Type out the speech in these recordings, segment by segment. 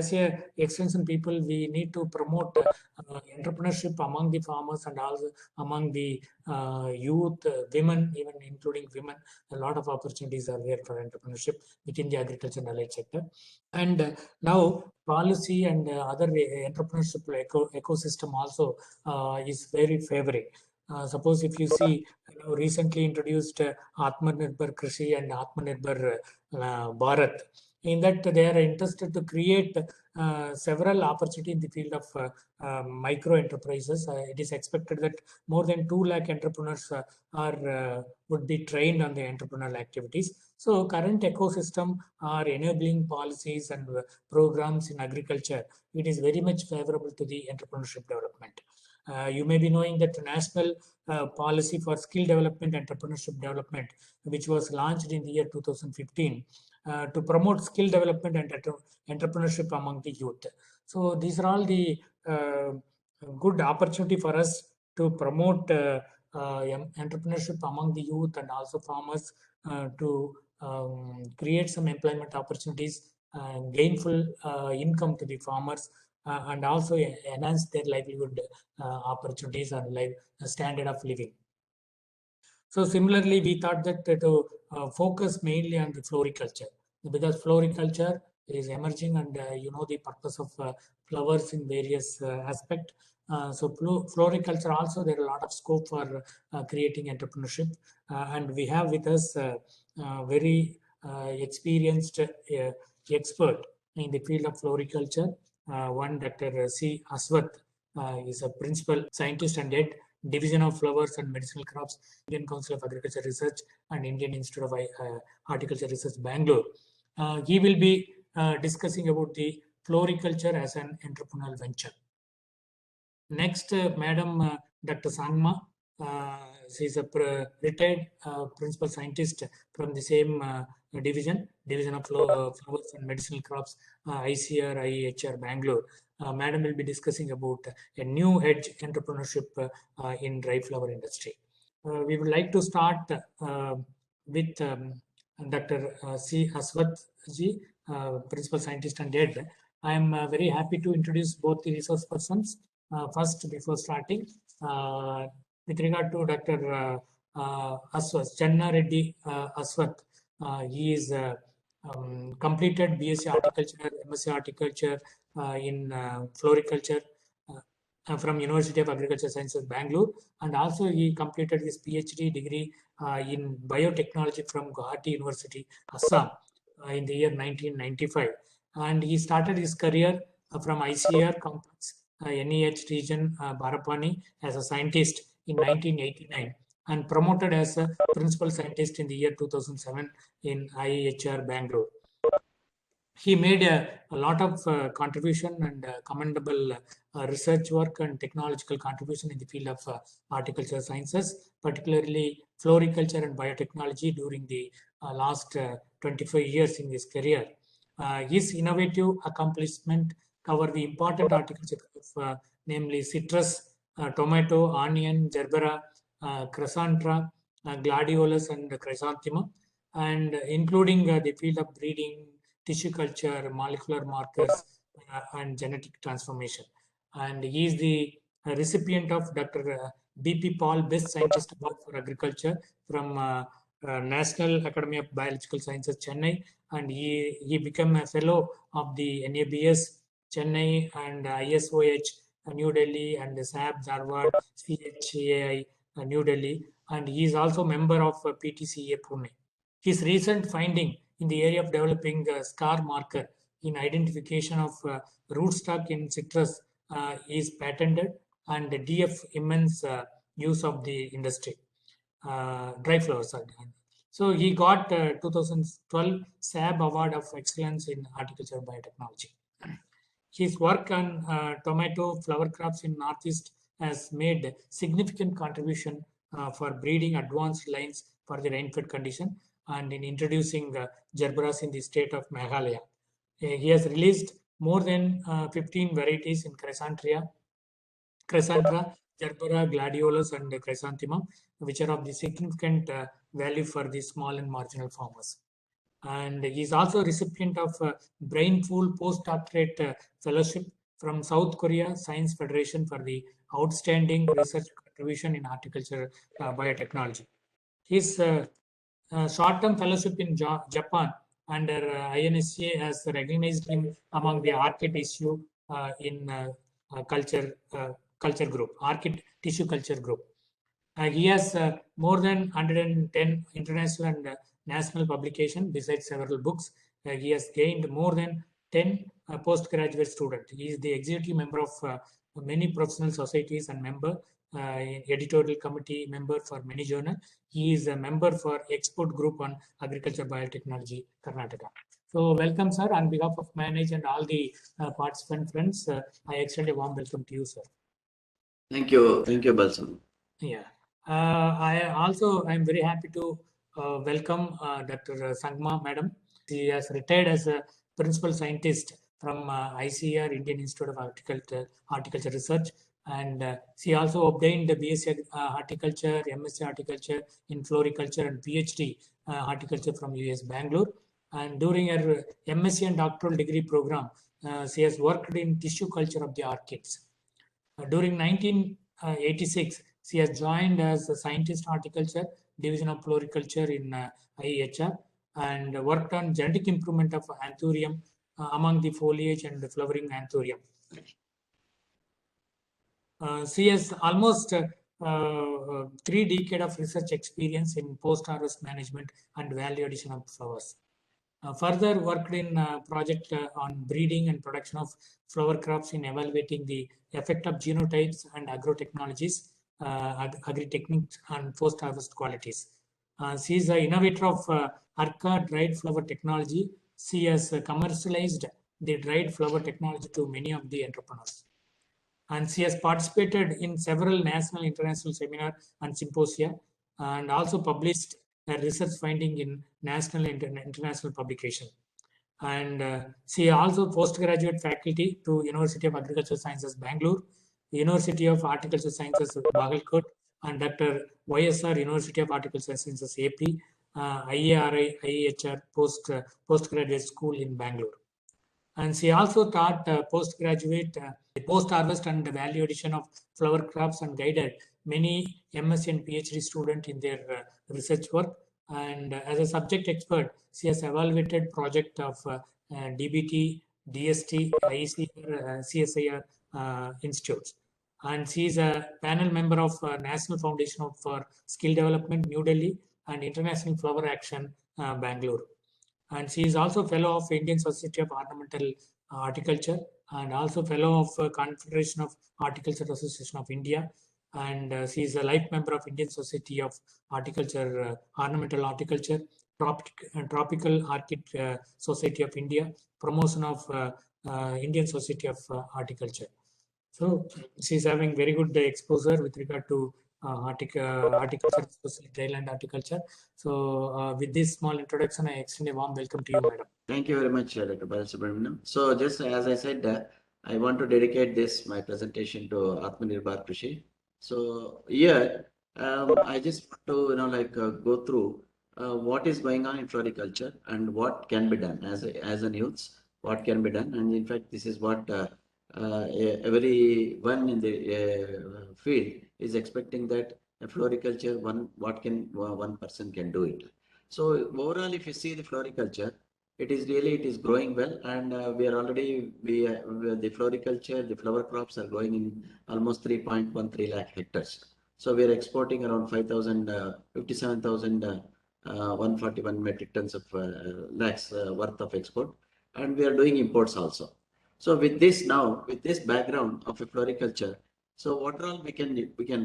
as a extension people, we need to promote entrepreneurship among the farmers and also among the youth, women, even including women. A lot of opportunities are there for entrepreneurship within the agriculture and allied sector. And now policy and other entrepreneurship ecosystem also is very favoring. Suppose if you see, recently introduced Atmanirbhar Krishi and Atmanirbhar Bharat. In that, they are interested to create several opportunities in the field of micro enterprises. It is expected that more than 2 lakh entrepreneurs would be trained on the entrepreneurial activities. So current ecosystem are enabling policies and programs in agriculture. It is very much favorable to the entrepreneurship development. You may be knowing that the national policy for skill development and entrepreneurship development, which was launched in the year 2015, to promote skill development and entrepreneurship among the youth. So these are all the good opportunity for us to promote entrepreneurship among the youth and also farmers to create some employment opportunities, gainful income to the farmers, and also enhance their livelihood opportunities and standard of living. So similarly, we thought that to focus mainly on the floriculture, because floriculture is emerging, and the purpose of flowers in various aspect. So floriculture also, there are a lot of scope for creating entrepreneurship, and we have with us very experienced expert in the field of floriculture. One, Dr. C. Aswath is a principal scientist and head Division of Flowers and Medicinal Crops, Indian Council of Agriculture Research and Indian Institute of Horticulture Research, Bangalore. He will be discussing about the floriculture as an entrepreneurial venture. Next, Madam Dr. Sangma. She is a retired principal scientist from the same Division of Flowers and Medicinal Crops, ICR, IEHR, Bangalore. Madam will be discussing about a new edge entrepreneurship in dry flower industry. We would like to start with Dr. C. Aswath ji, Principal Scientist and Head. I am very happy to introduce both the resource persons. First, before starting, with regard to Dr. Aswath, Channa Reddy Aswath, he is completed BSc Horticulture, MSc Horticulture in floriculture from University of Agriculture Sciences, Bangalore, and also he completed his PhD degree in biotechnology from Guwahati University, Assam, in the year 1995. And he started his career from ICR complex, NEH region, Barapani, as a scientist in 1989 and promoted as a principal scientist in the year 2007 in IEHR, Bangalore. He made a lot of contribution and commendable research work and technological contribution in the field of horticulture sciences, particularly floriculture and biotechnology during the last 25 years in his career. His innovative accomplishment cover the important horticulture of namely citrus, tomato, onion, gerbera, chrysanthera, gladiolus, and chrysanthemum, and including the field of breeding, tissue culture, molecular markers, and genetic transformation. And he is the recipient of Dr. B.P. Paul Best Scientist Award for Agriculture from National Academy of Biological Sciences, Chennai, and he became a fellow of the NABS, Chennai, and ISOH, New Delhi, and SAB, Dharwad, CHAI, New Delhi, and he is also member of PTCA, Pune. His recent finding in the area of developing scar marker in identification of rootstock in citrus is patented, and the DF immense use of the industry, dry flowers. So he got 2012 SAB Award of Excellence in Horticulture Biotechnology. His work on tomato flower crops in Northeast has made significant contribution for breeding advanced lines for the rain-fed condition and in introducing gerberas in the state of Meghalaya. He has released more than 15 varieties in chrysanthera, gerbera, gladiolus, and chrysanthemum, which are of the significant value for the small and marginal farmers. And he's also recipient of Brainpool Postdoctorate Fellowship from South Korea Science Federation for the outstanding research contribution in horticulture biotechnology. His short-term fellowship in Japan under INSA has recognized him among the ARCID issue in culture culture group, ARCID tissue culture group. He has more than 110 international and national publications besides several books. He has gained more than 10 postgraduate students. He is the executive member of many professional societies and member, editorial committee member for many journals. He is a member for expert group on agriculture biotechnology, Karnataka. So welcome, sir. On behalf of Manage and all the participant friends, I extend a warm welcome to you, sir. Thank you, Balsam. Yeah. I'm very happy to welcome Dr. Sangma Madam. She has retired as a principal scientist from ICR, Indian Institute of Horticulture Research, and she also obtained the BSc Horticulture, MSc Horticulture in Floriculture, and PhD Horticulture from US Bangalore. And during her MSc and doctoral degree program, she has worked in tissue culture of the orchids. During 1986, she has joined as a scientist horticulture division of floriculture in IEHR and worked on genetic improvement of anthurium among the foliage and the flowering anthurium. She has almost 3 decades of research experience in post-harvest management and value addition of flowers. Further worked in project on breeding and production of flower crops in evaluating the effect of genotypes and agrotechnologies, agri-techniques and post-harvest qualities. She is an innovator of ARCA dried flower technology. She has commercialized the dried flower technology to many of the entrepreneurs. And she has participated in several national international seminar and symposia and also published a research finding in national and international publication. And she also postgraduate faculty to University of Agricultural Sciences, Bangalore, University of Horticultural Sciences, Bagalkot, and Dr. YSR University of Horticultural Sciences, AP, IARI, IEHR postgraduate school in Bangalore. And she also taught postgraduate, post-harvest and value addition of flower crops and guided many MS and PhD students in their research work. And as a subject expert, she has evaluated project of DBT, DST, IECR, CSIR institutes. And she is a panel member of National Foundation for Skill Development, New Delhi, and International Flower Action, Bangalore. And she is also fellow of Indian Society of Ornamental Horticulture and also fellow of Confederation of Horticulture Association of India. And she is a life member of Indian Society of Horticulture, Ornamental Horticulture, Tropical Orchid Society of India, promotion of Indian Society of Horticulture. So she's having very good exposure with regard to horticulture, especially dryland horticulture. So with this small introduction, I extend a warm welcome to you, madam. Thank you very much, Dr. Balasubramaniam. So just as I said, I want to dedicate my presentation to Atmanirbhar Krishi. So here, I just want to go through what is going on in floriculture and what can be done as an youth, what can be done. And in fact, this is what everyone in the field is expecting, that floriculture, one person can do it. So overall, if you see the floriculture, it is growing well, and we are already the floriculture, the flower crops are growing in almost 3.13 lakh hectares. So we are exporting around 141 metric tons of lakhs worth of export, and we are doing imports also. So with this background of a floriculture, so what all we can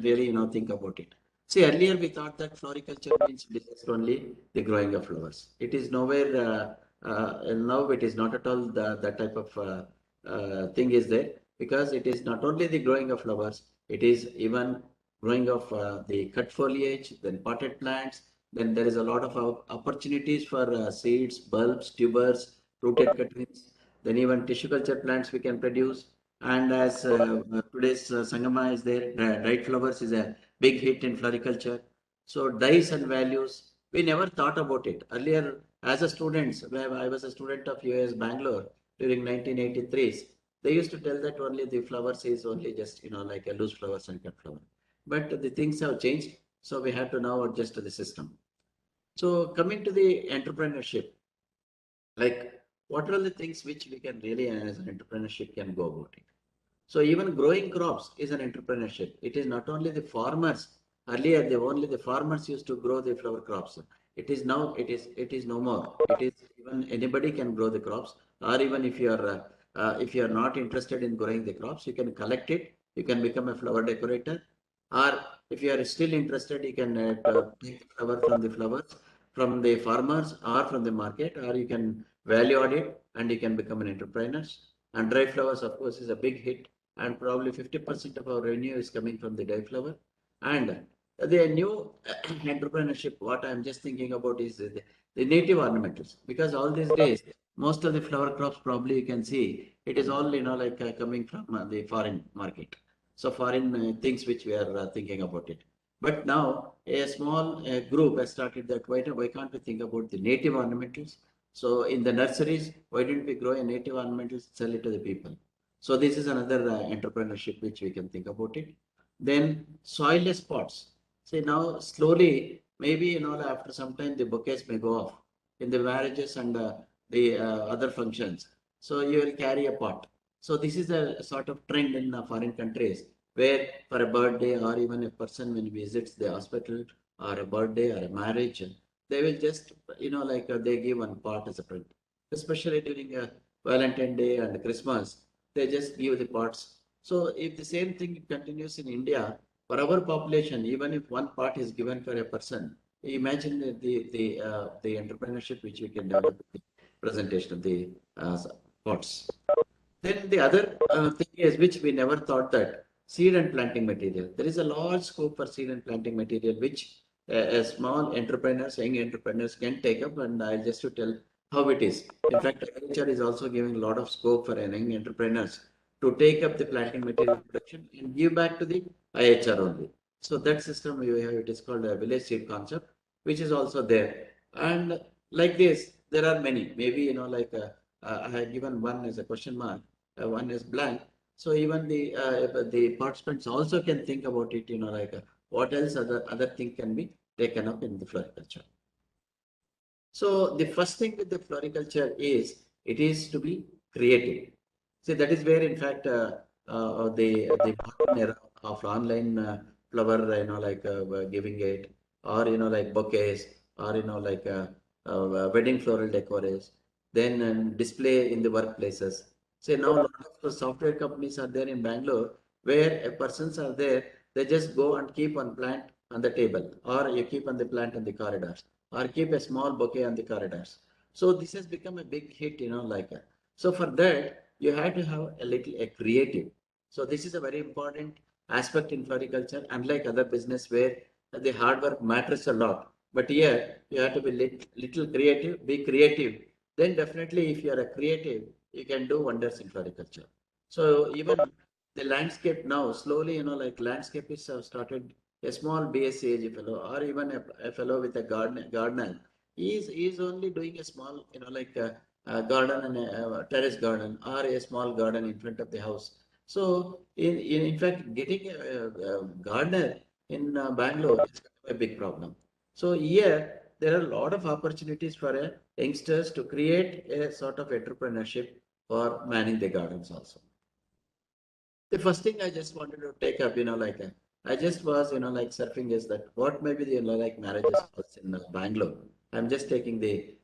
really think about it. See, earlier we thought that floriculture means just only the growing of flowers. It is nowhere. Now it is not at all that type of thing is there, because it is not only the growing of flowers, it is even growing of the cut foliage, then potted plants. Then there is a lot of opportunities for seeds, bulbs, tubers, rooted cuttings. Then even tissue culture plants we can produce. And as today's Sangama is there, dried flowers is a big hit in floriculture. So dyes and values, we never thought about it. Earlier, as a student, when I was a student of US Bangalore during 1983, they used to tell that only the flowers is only just, like a loose flowers and cut flower. But the things have changed, so we have to now adjust to the system. So coming to the entrepreneurship, like what are the things which we can really, as an entrepreneurship, can go about it? So even growing crops is an entrepreneurship. It is not only the farmers. Earlier, only the farmers used to grow the flower crops. It is now, it is no more. It is even anybody can grow the crops, or even if you are not interested in growing the crops, you can collect it. You can become a flower decorator, or if you are still interested, you can take the flower from the flowers from the farmers or from the market, or you can value add it and you can become an entrepreneur. And dry flowers, of course, is a big hit, and probably 50% of our revenue is coming from the dye flower. And the new entrepreneurship, what I'm just thinking about is the native ornamentals, because all these days, most of the flower crops probably you can see, it is all, like coming from the foreign market. So foreign things which we are thinking about it. But now a small group has started that, why can't we think about the native ornamentals? So in the nurseries, why didn't we grow a native ornamentals, sell it to the people? So this is another entrepreneurship which we can think about it. Then soilless pots. See now slowly, maybe after some time the bouquets may go off in the marriages and the other functions. So you will carry a pot. So this is a sort of trend in foreign countries where for a birthday or even a person when visits the hospital or a birthday or a marriage, they will just like they give one pot as a print, especially during Valentine Day and Christmas. They just give the pots. So if the same thing continues in India, for our population, even if one pot is given for a person, imagine the entrepreneurship which we can develop with the presentation of the pots. Then the other thing is which we never thought, that seed and planting material. There is a large scope for seed and planting material which small entrepreneurs, young entrepreneurs can take up, and I'll just to tell how it is. In fact, agriculture is also giving a lot of scope for young entrepreneurs to take up the planting material production and give back to the IHR only. So that system we have, it is called a village seed concept, which is also there. And like this, there are many. Maybe like I have given one as a question mark, one is blank. So even the participants also can think about it. Like what else other thing can be taken up in the floriculture. So the first thing with the floriculture is it is to be creative. See, that is where, in fact, the modern era of online flower, like giving it, or like bouquets, or like wedding floral decors, then display in the workplaces. See, now a lot of software companies are there in Bangalore where a persons are there, they just go and keep one plant on the table, or you keep on the plant on the corridors, or keep a small bouquet on the corridors. So this has become a big hit, like. So for that, you have to have a little a creative. So this is a very important aspect in floriculture, unlike other business where the hard work matters a lot. But here you have to be little creative, be creative. Then definitely if you are a creative, you can do wonders in floriculture. So even the landscape now, slowly, like landscapists have started a small BSc fellow, or even a fellow with a gardener. He is only doing a small, like a garden and a terrace garden, or a small garden in front of the house. So in fact, getting a gardener in Bangalore is a big problem. So here there are a lot of opportunities for youngsters to create a sort of entrepreneurship for manning the gardens also. The first thing I just wanted to take up, like I just was, like surfing is that what may be the, like marriages halls in Bangalore. I'm just taking the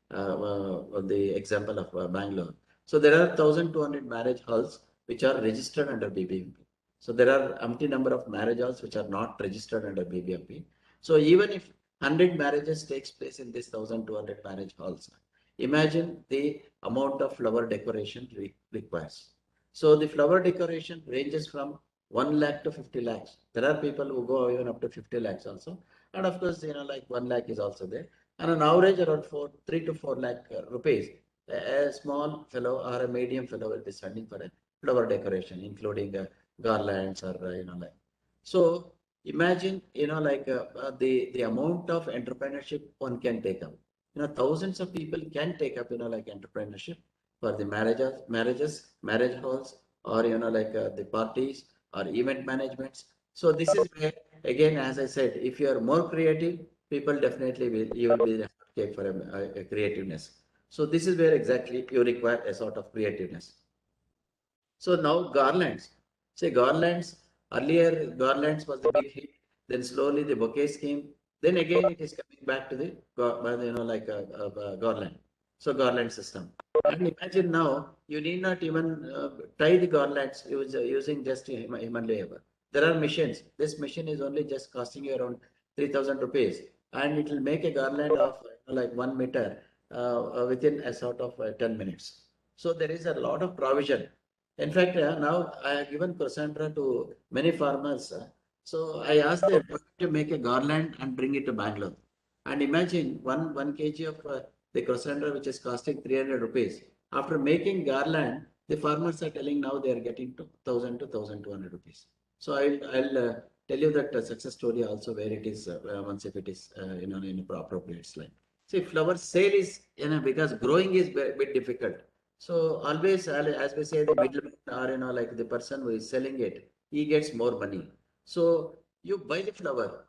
example of Bangalore. So there are 1,200 marriage halls which are registered under BBMP. So there are empty number of marriage halls which are not registered under BBMP. So even if 100 marriages takes place in this 1,200 marriage halls, imagine the amount of flower decoration requires. So the flower decoration ranges from 1 lakh to 50 lakhs. There are people who go even up to 50 lakhs also. And of course, like 1 lakh is also there. And on average, around 3 to 4 lakh rupees, a small fellow or a medium fellow will be spending for a flower decoration, including garlands or, like. So imagine, like the amount of entrepreneurship one can take up. thousands of people can take up, like entrepreneurship for the marriage halls, or, the parties or event managements. So this is where, again, as I said, if you are more creative, people definitely you will be okay for a creativeness. So this is where exactly you require a sort of creativeness. So now garlands. Say garlands, earlier garlands was the big hit. Then slowly the bouquets came. Then again it is coming back to the, like a garland. So garland system. And imagine now, you need not even tie the garlands using just human labor. There are machines. This machine is only just costing you around 3,000 rupees. And it will make a garland of like 1 meter within a sort of 10 minutes. So there is a lot of provision. In fact, now I have given Cassandra to many farmers. So I asked them to make a garland and bring it to Bangalore. And imagine one kg of the Cassandra, which is costing 300 rupees. After making garland, the farmers are telling now they are getting 1,000 to 1,200 rupees. So I'll tell you that success story also, where it is once if it is in appropriate slide. See, flower sale is because growing is a bit difficult. So always, as we say, the middleman, or like the person who is selling it, he gets more money. So you buy the flower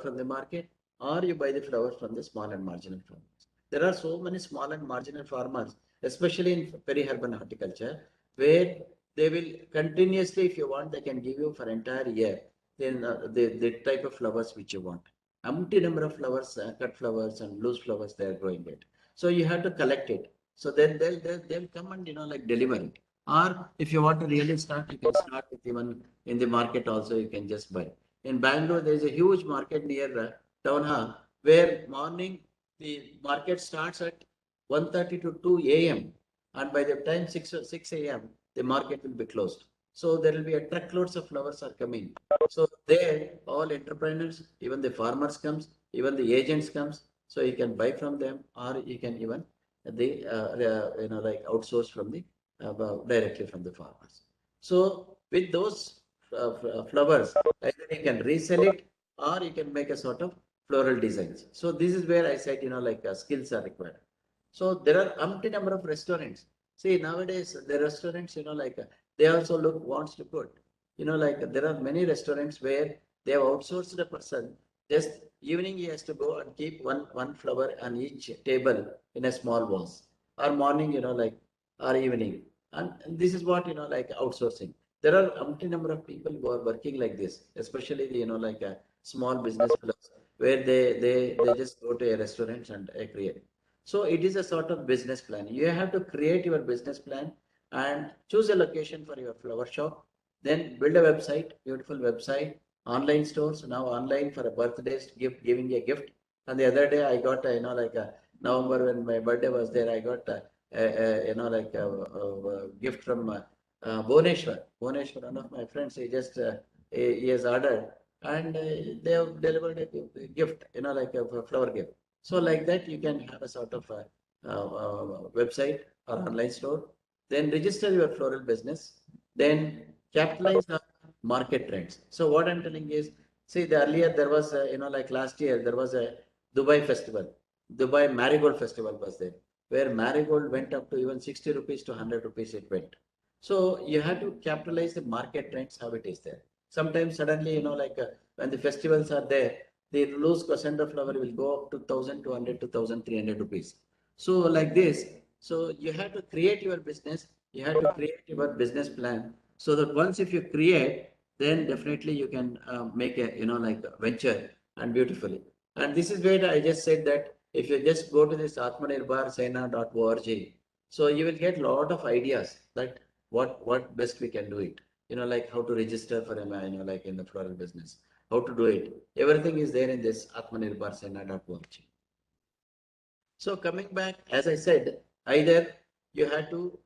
from the market, or you buy the flowers from the small and marginal farmers. There are so many small and marginal farmers, especially in peri-urban horticulture, where they will continuously, if you want, they can give you for entire year, then the type of flowers which you want. Empty number of flowers, cut flowers and loose flowers, they are growing it. So you have to collect it. So then they'll come and like deliver it. Or if you want to really start, you can start with even in the market also. You can just buy. In Bangalore, there is a huge market near town hall, where morning the market starts at 1:30 to 2 a.m. and by the time 6 a.m. the market will be closed. So there will be a truckloads of flowers are coming. So there, all entrepreneurs, even the farmers comes, even the agents comes. So you can buy from them, or you can even like outsource from the directly from the farmers. So with those flowers, either you can resell it, or you can make a sort of floral designs. So this is where I said, like skills are required. So there are empty number of restaurants. See, nowadays the restaurants, like they also wants to put, like there are many restaurants where they have outsourced a person. Just evening he has to go and keep one flower on each table in a small vase, or morning, like, or evening. And this is what, like outsourcing. There are empty number of people who are working like this, especially the, like a small business plus, where they just go to a restaurant and create. So it is a sort of business plan. You have to create your business plan and choose a location for your flower shop. Then build a website, beautiful website, online stores. Now online for a birthday gift, giving a gift. And the other day I got like a November, when my birthday was there, I got like a gift from Bhubaneswar. Bhubaneswar, one of my friends, he has ordered, and they have delivered a gift, like a flower gift. So like that, you can have a sort of a, website or online store. Then register your floral business. Then capitalize on market trends. So what I'm telling is, see, earlier there was, like last year there was a Dubai festival. Dubai Marigold Festival was there, where marigold went up to even 60 rupees to 100 rupees it went. So you have to capitalize the market trends, how it is there. Sometimes suddenly, like when the festivals are there, the loose Cassandra flower will go up to 1,200 to 1,300 rupees. So like this, so you have to create your business, you have to create your business plan, so that once if you create, then definitely you can make a, like a venture, and beautifully. And this is where I just said that if you just go to this atmanirbharsena.org, so you will get a lot of ideas that what best we can do it. Like how to register for a, like in the floral business, how to do it. Everything is there in this atmanirbharsena.org. So coming back, as I said, either you have to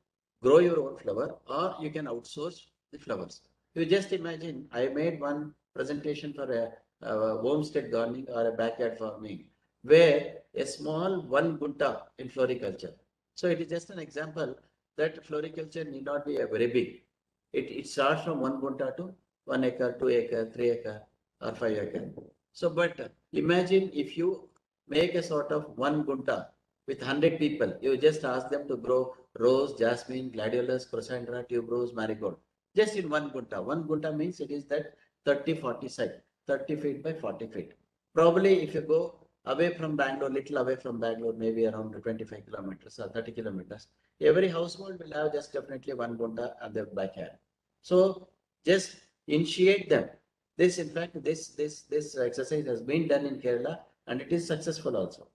grow your own flower, or you can outsource the flowers. You just imagine, I made one presentation for a homestead gardening or a backyard farming, where a small 1 gunta in floriculture. So it is just an example that floriculture need not be a very big. It starts from 1 gunta to 1 acre, 2 acre, 3 acre, or 5 acre. So, but imagine if you make a sort of 1 gunta with 100 people. You just ask them to grow rose, jasmine, gladiolus, chrysanthemum, tuberose, marigold. Just in 1 gunta. 1 gunta means it is that 30-40 side, 30 feet by 40 feet. Probably if you go away from Bangalore, little away from Bangalore, maybe around 25 kilometers or 30 kilometers, every household will have just definitely 1 gunta at their backyard. So just initiate them. This, in fact, this exercise has been done in Kerala and it is successful also.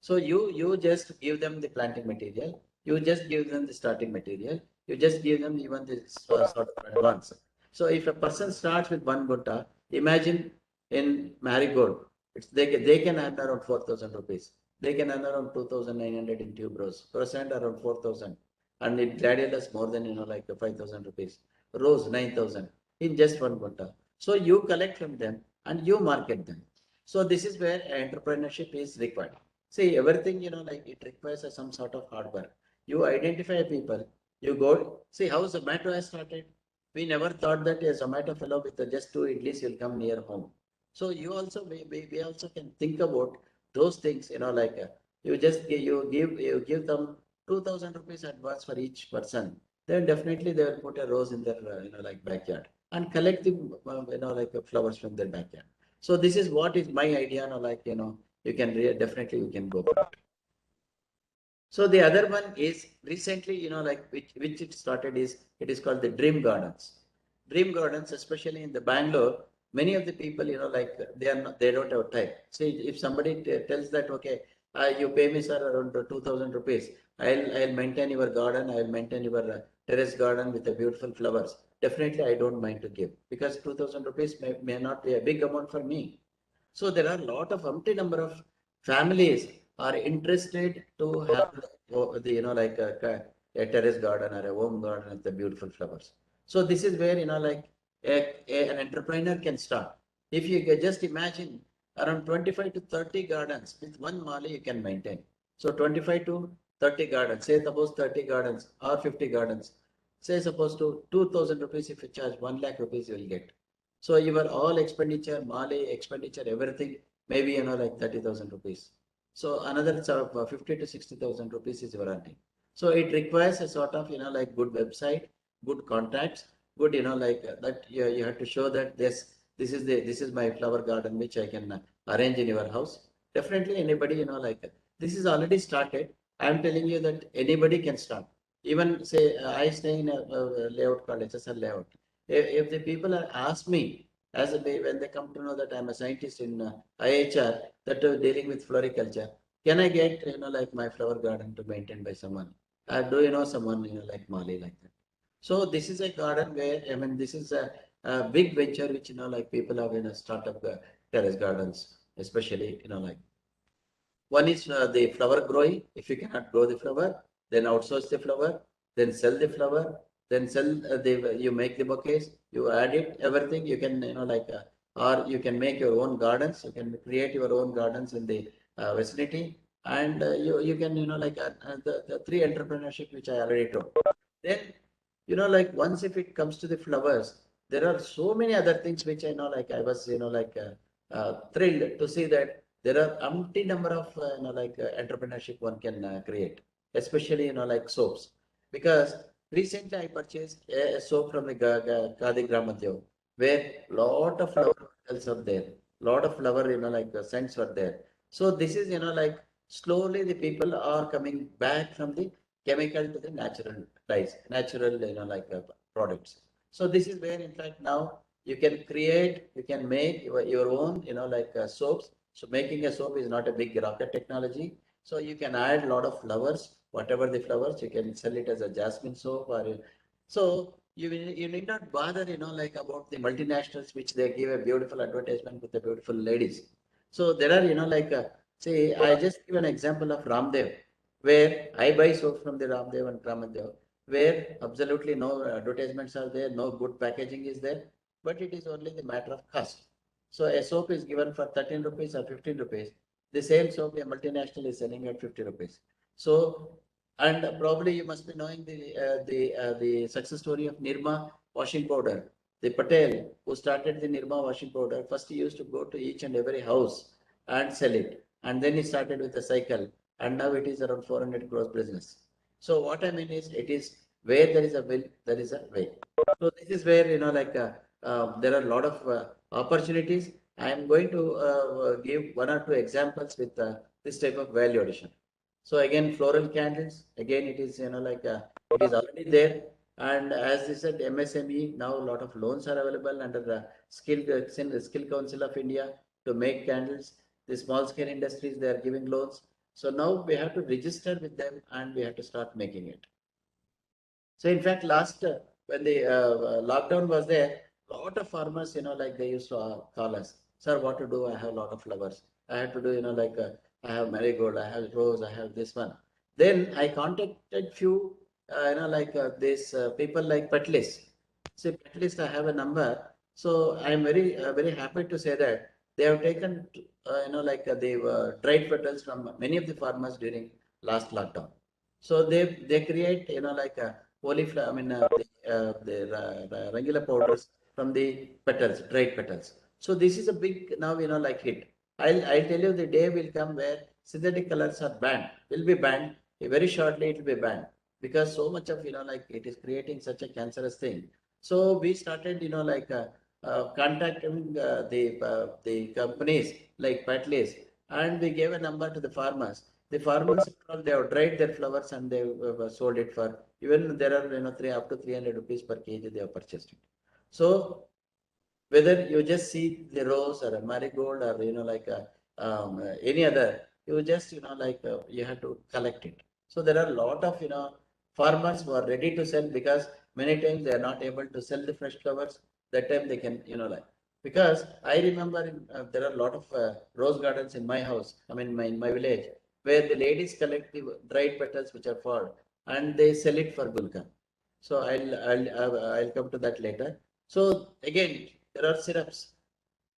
So you just give them the planting material, you just give them the starting material, you just give them even this sort of advance. So if a person starts with 1 gunta, imagine in marigold, they can earn around 4,000 rupees. They can earn around 2,900 in tuberose, percent around 4,000, and in gladiolus more than 5,000 rupees. Rose 9,000 in just 1 gunta. So you collect from them and you market them. So this is where entrepreneurship is required. See, everything, it requires some sort of hard work. You identify people, you go, see how Zomato has started. We never thought that a Zomato fellow with just 2 idlis will come near home. So you also, we also can think about those things, you just you give them 2,000 rupees advance for each person. Then definitely they will put a rose in their, backyard and collect the, flowers from their backyard. So this is what is my idea, you can definitely you can go for it. So the other one is recently, which it started is, it is called the Dream Gardens. Dream Gardens, especially in the Bangalore, many of the people, they don't have time. See, if somebody tells that, okay, you pay me, sir, around 2,000 rupees, I'll maintain your garden, I'll maintain your terrace garden with the beautiful flowers. Definitely, I don't mind to give, because 2,000 rupees may not be a big amount for me. So there are a lot of empty number of families are interested to have the a terrace garden or a home garden with the beautiful flowers. So this is where, an entrepreneur can start. If you just imagine around 25 to 30 gardens with one mali you can maintain. So 25 to 30 gardens, say suppose 30 gardens or 50 gardens, say suppose to 2,000 rupees, if you charge 1 lakh rupees you will get. So your all expenditure, mali expenditure, everything, maybe 30,000 rupees. So another sort of 50 to 60,000 rupees is your earning. So it requires a sort of good website, good contacts, good that you have to show that this is my flower garden which I can arrange in your house. Definitely anybody this is already started. I am telling you that anybody can start. Even say I stay in a layout called HSL layout. If the people are ask me as a when they come to know that I'm a scientist in IHR that dealing with floriculture, can I get my flower garden to maintain by someone? Do you know someone like Mali like that? So this is a garden where this is a big venture which people have in a startup terrace gardens, especially one is the flower growing. If you cannot grow the flower, then outsource the flower, then sell the flower, then sell you make the bouquets, you add it, everything you can, or you can make your own gardens. You can create your own gardens in the vicinity, and you can, the three entrepreneurship which I already told. Then, once if it comes to the flowers, there are so many other things which I know, I was, thrilled to see that there are umpty number of entrepreneurship one can create, especially soaps. Because recently I purchased a soap from the Khadi Gramadeo, where lot of flower bottles are there, lot of flower scents were there. So this is slowly the people are coming back from the chemical to the natural dyes, natural products. So this is where in fact now you can create, you can make your own soaps. So making a soap is not a big rocket technology. So you can add a lot of flowers, whatever the flowers, you can sell it as a jasmine soap or so you need not bother, about the multinationals, which they give a beautiful advertisement with the beautiful ladies. So there are, say, I just give an example of Ramdev, where I buy soap from the Ramdev and Ramadeo, where absolutely no advertisements are there, no good packaging is there, but it is only the matter of cost. So a soap is given for 13 rupees or 15 rupees. The same soap a multinational is selling at 50 rupees. So, and probably you must be knowing the success story of Nirma washing powder. The Patel who started the Nirma washing powder, first he used to go to each and every house and sell it. and then it started with a cycle, and now it is around 400 crores business. So what I mean is, it is where there is a will, there is a way. So this is where, there are a lot of opportunities. I am going to give one or two examples with this type of value addition. So again, floral candles, again, it is, it is already there. And as I said, MSME, now a lot of loans are available under the Skill Council of India to make candles. The small scale industries, they are giving loans. So now we have to register with them and we have to start making it. So in fact, last when the lockdown was there, lot of farmers, they used to call us, sir, what to do? I have a lot of flowers. I have to do, I have marigold, I have rose, I have this one. Then I contacted few, these people like Petlis. See, Petlis, I have a number. So I'm very happy to say that they have taken, the dried petals from many of the farmers during last lockdown. So they create, cauliflower, the regular powders from the petals, dried petals. So this is a big now, hit. I'll tell you, the day will come where synthetic colors are banned, will be banned. Very shortly it will be banned, because so much of, it is creating such a cancerous thing. So we started, contacting the companies like Patlis, and we gave a number to the farmers. The farmers, they have dried their flowers and they sold it for, even there are, three up to 300 rupees per kg they have purchased it. So whether you just see the rose or a marigold or, any other, you just, you have to collect it. So there are a lot of, farmers who are ready to sell, because many times they are not able to sell the fresh flowers. That time they can, because I remember there are a lot of rose gardens in my house, in my village, where the ladies collect the dried petals which are fall and they sell it for gulkan. So I'll come to that later. So again, there are syrups.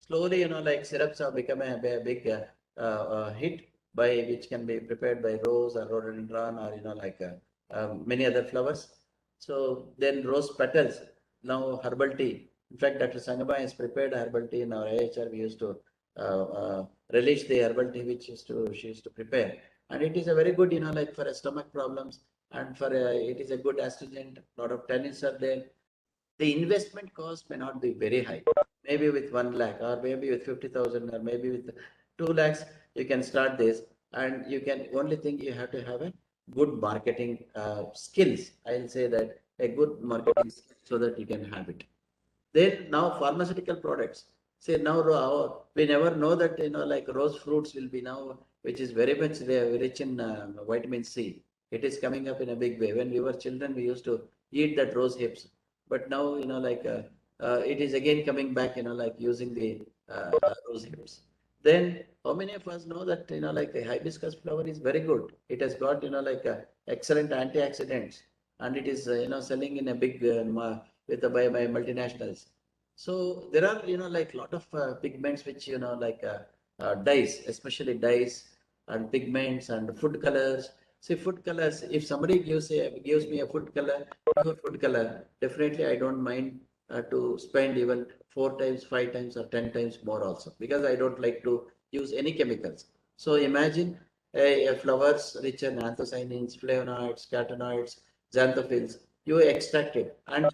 Slowly, syrups have become a big hit, by which can be prepared by rose or rhododendron or, many other flowers. So then rose petals, now herbal tea. In fact, Dr. Sangama has prepared herbal tea in our AHR. We used to relish the herbal tea which she used to prepare. And it is a very good, for stomach problems, and for it is a good astringent. A lot of tannins are there. The investment cost may not be very high. Maybe with 1 lakh, or maybe with 50,000, or maybe with 2 lakhs, you can start this. And you can, only thing you have to have a good marketing skills. I'll say that a good marketing skill, so that you can have it. Then now pharmaceutical products. Say now we never know that, rose fruits will be now, which is very much rich in vitamin C. It is coming up in a big way. When we were children, we used to eat that rose hips, but now, it is again coming back, using the rose hips. Then how many of us know that, a hibiscus flower is very good. It has got, excellent antioxidants, and it is, selling in a big with by multinationals. So there are, lot of pigments which, dyes, especially dyes and pigments and food colors. See, food colors, if somebody gives me a food color, pure food color, definitely I don't mind to spend even 4 times, 5 times, or 10 times more also, because I don't like to use any chemicals. So imagine a flowers rich in anthocyanins, flavonoids, catechinoids, xanthophylls. You extract it, and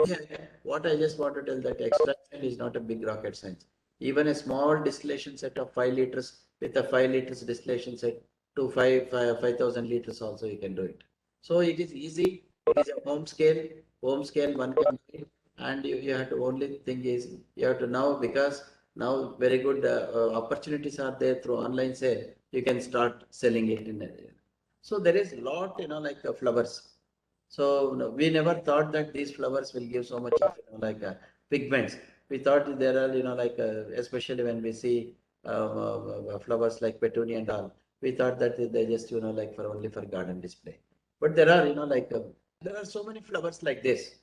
what I just want to tell, that extraction is not a big rocket science. Even a small distillation set of 5 liters, with a 5 liters distillation set to 5,000 liters also, you can do it. So it is easy. It is a home scale one can do it. And you have to, only thing is, you have to now, because now very good opportunities are there through online sale. You can start selling it in a, so there is a lot, flowers. So no, we never thought that these flowers will give so much of, pigments. We thought there are, especially when we see flowers like petunia and all, we thought that they just, for only for garden display. But there are, there are so many flowers like this,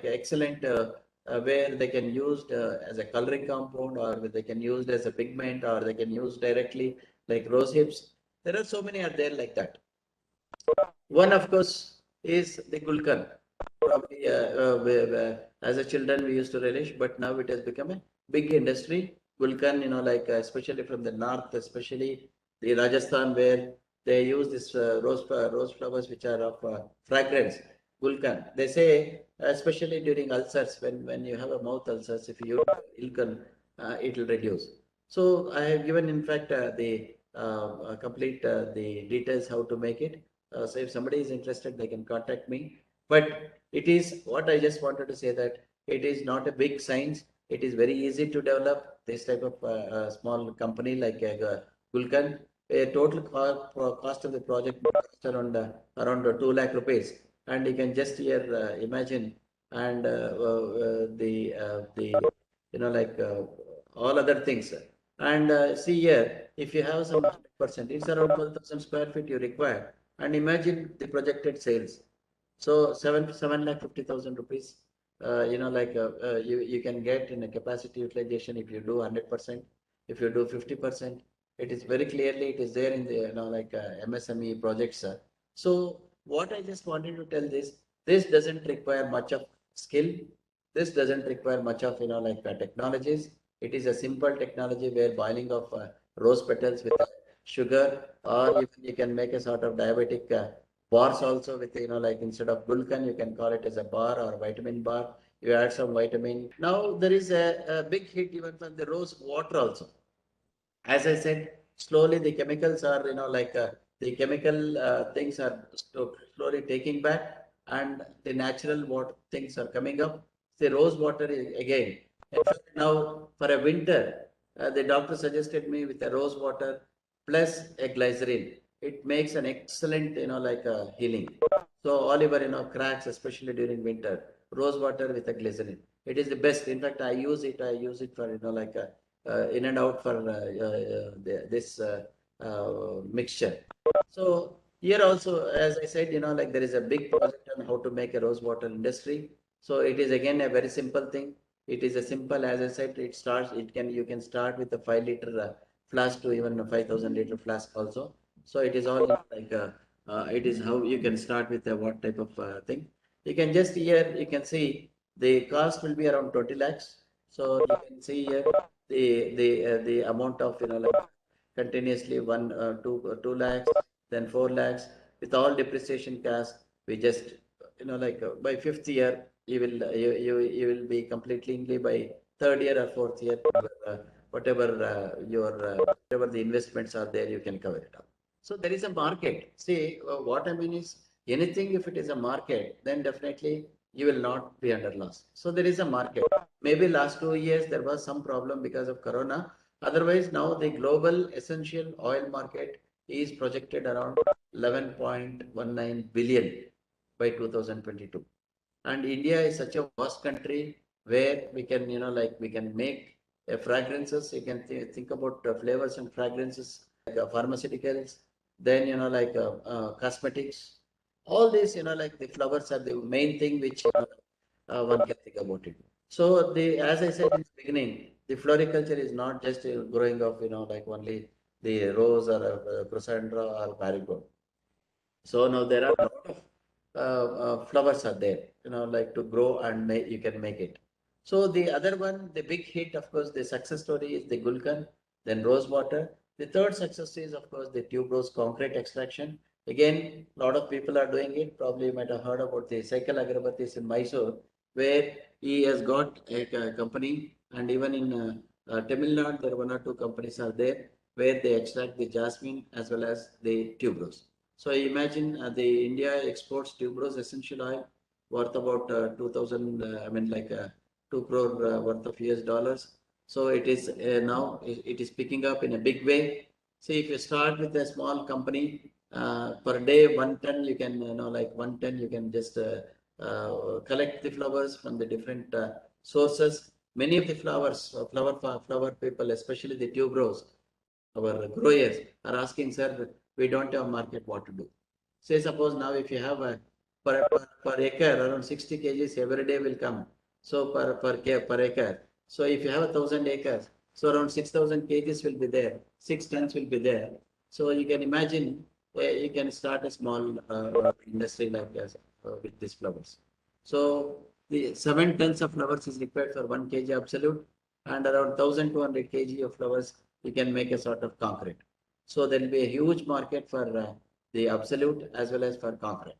excellent, where they can used as a coloring compound, or they can used as a pigment, or they can use directly like rose hips. There are so many are there like that. One, of course, is the Gulkan. Probably, as a children we used to relish, but now it has become a big industry. Gulkan, especially from the north, especially the Rajasthan where they use this rose flowers which are of fragrance, gulkan. They say, especially during ulcers, when you have a mouth ulcers, if you use gulkan, it will reduce. So I have given, in fact, the complete the details how to make it. So if somebody is interested, they can contact me. But it is what I just wanted to say, that it is not a big science. It is very easy to develop this type of small company like Gulkan. A total cost of the project cost around 2 lakh rupees, and you can just here imagine, and the like all other things. And see here, if you have some percent, it's around 12,000 square feet you require, and imagine the projected sales. So 7,50,000 rupees. You can get in a capacity utilization if you do 100%, if you do 50%. It is very clearly it is there in the MSME projects. So what I just wanted to tell this doesn't require much of skill. This doesn't require much of technologies. It is a simple technology where boiling of rose petals with sugar, or you can make a sort of diabetic bars also with instead of gulkan you can call it as a bar or vitamin bar. You add some vitamin. Now there is a big hit even from the rose water also. As I said, slowly the chemicals are, the chemical things are slowly taking back, and the natural water things are coming up. The rose water is again. In fact, now for a winter, the doctor suggested me with a rose water plus a glycerin. It makes an excellent, healing. So all your, cracks, especially during winter, rose water with a glycerin. It is the best. In fact, I use it. I use it for, in and out for this mixture. So here also, as I said, there is a big project on how to make a rose water industry. So it is again a very simple thing. It is a simple, as I said, you can start with a 5 liter flask to even a 5,000 liter flask also. So it is all it is how you can start with what type of thing. You can just here, you can see the cost will be around 20 lakhs. So you can see here the amount of continuously 2 lakhs, then 4 lakhs with all depreciation cash. We just by fifth year you will be completely by third year or fourth year whatever whatever the investments are there, you can cover it up. So there is a market. See, what I mean is anything, if it is a market, then definitely you will not be under loss. So there is a market. Maybe last 2 years there was some problem because of Corona. Otherwise, now the global essential oil market is projected around 11.19 billion by 2022. And India is such a vast country where we can, we can make fragrances. You can think about flavors and fragrances, like pharmaceuticals, then, cosmetics. All these, the flowers are the main thing which one can think about it. So as I said in the beginning, the floriculture is not just growing of, only the rose or chrysanthemum or marigold. So now there are a lot of flowers are there, to grow and you can make it. So the other one, the big hit, of course, the success story is the Gulkan, then rose water. The third success is, of course, the tuberose concrete extraction. Again, a lot of people are doing it. Probably you might have heard about the Cycle Agarbatis in Mysore, where he has got a company, and even in Tamil Nadu, there are 1 or 2 companies are there where they extract the jasmine as well as the tuberose. So imagine the India exports tuberose essential oil worth about 2,000, 2 crore worth of US dollars. So it is now it is picking up in a big way. See, if you start with a small company, per day 1 ton, you can 1 ton you can just collect the flowers from the different sources. Many of the flower people, especially the tuberose, our growers are asking, sir, we don't have market, what to do? Say, suppose now if you have a per acre around 60 kgs every day will come. So per acre. So if you have 1,000 acres, so around 6,000 kgs will be there. 6 tons will be there. So you can imagine you can start a small industry like this with these flowers. So the 7 tons of flowers is required for 1 kg absolute, and around 1,200 kg of flowers you can make a sort of concrete. So there will be a huge market for the absolute as well as for concrete.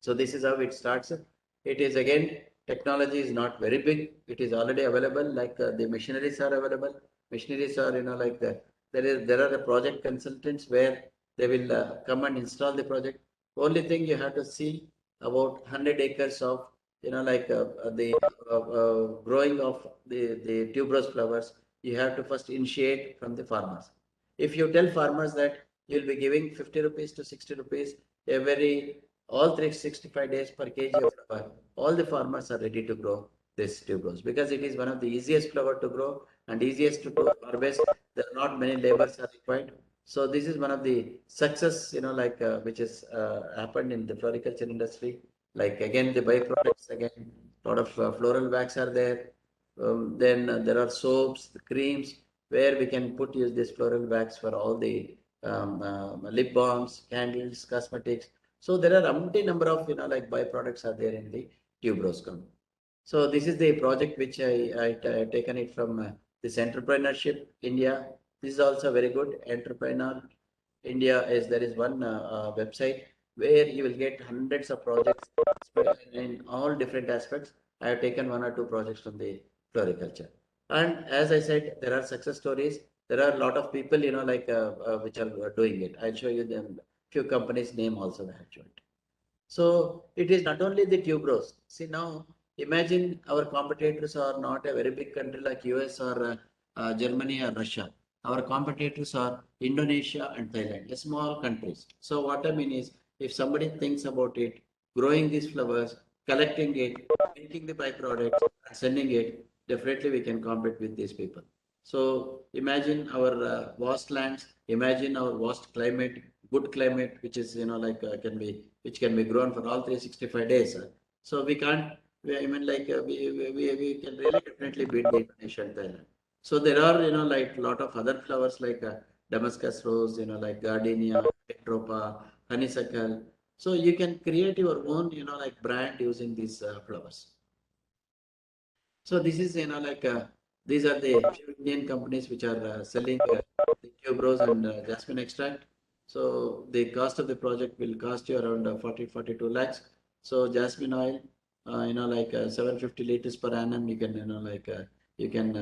So this is how it starts. It is again, technology is not very big. It is already available. Like the machineries are available. Machineries are, like there are the project consultants where they will come and install the project. Only thing you have to see about 100 acres of, the growing of the tuberose flowers. You have to first initiate from the farmers. If you tell farmers that you'll be giving 50 rupees to 60 rupees every all 365 days per kg of flower, all the farmers are ready to grow this tuberose because it is one of the easiest flower to grow and easiest to harvest. There are not many labors are required. So this is one of the success, which has happened in the floriculture industry. Like again, the byproducts, again, a lot of floral wax are there. Then there are soaps, the creams, where we can use this floral wax for all the lip balms, candles, cosmetics. So there are umpteen number of, byproducts are there in the tuberose company. So this is the project which I taken it from this entrepreneurship India. This is also very good. Entrepreneur India is there is one website where you will get hundreds of projects in all different aspects. I have taken one or two projects from the floriculture. And as I said, there are success stories. There are a lot of people, which are doing it. I'll show you them. Few companies' name also I have shown. So it is not only the tuberose. See now, imagine our competitors are not a very big country like US or Germany or Russia. Our competitors are Indonesia and Thailand, the small countries. So what I mean is, if somebody thinks about it, growing these flowers, collecting it, making the byproducts, and sending it, definitely we can compete with these people. So imagine our vast lands, imagine our vast climate, good climate, which is which can be grown for all 365 days. So we can't. We can really definitely beat the Indonesia and Thailand. So there are like lot of other flowers like Damascus rose, like gardenia, Petropa, honeysuckle. So you can create your own like brand using these flowers. So this is these are the few Indian companies which are selling the tuberose and jasmine extract. So the cost of the project will cost you around 42 lakhs. So jasmine oil, 750 liters per annum, you can you can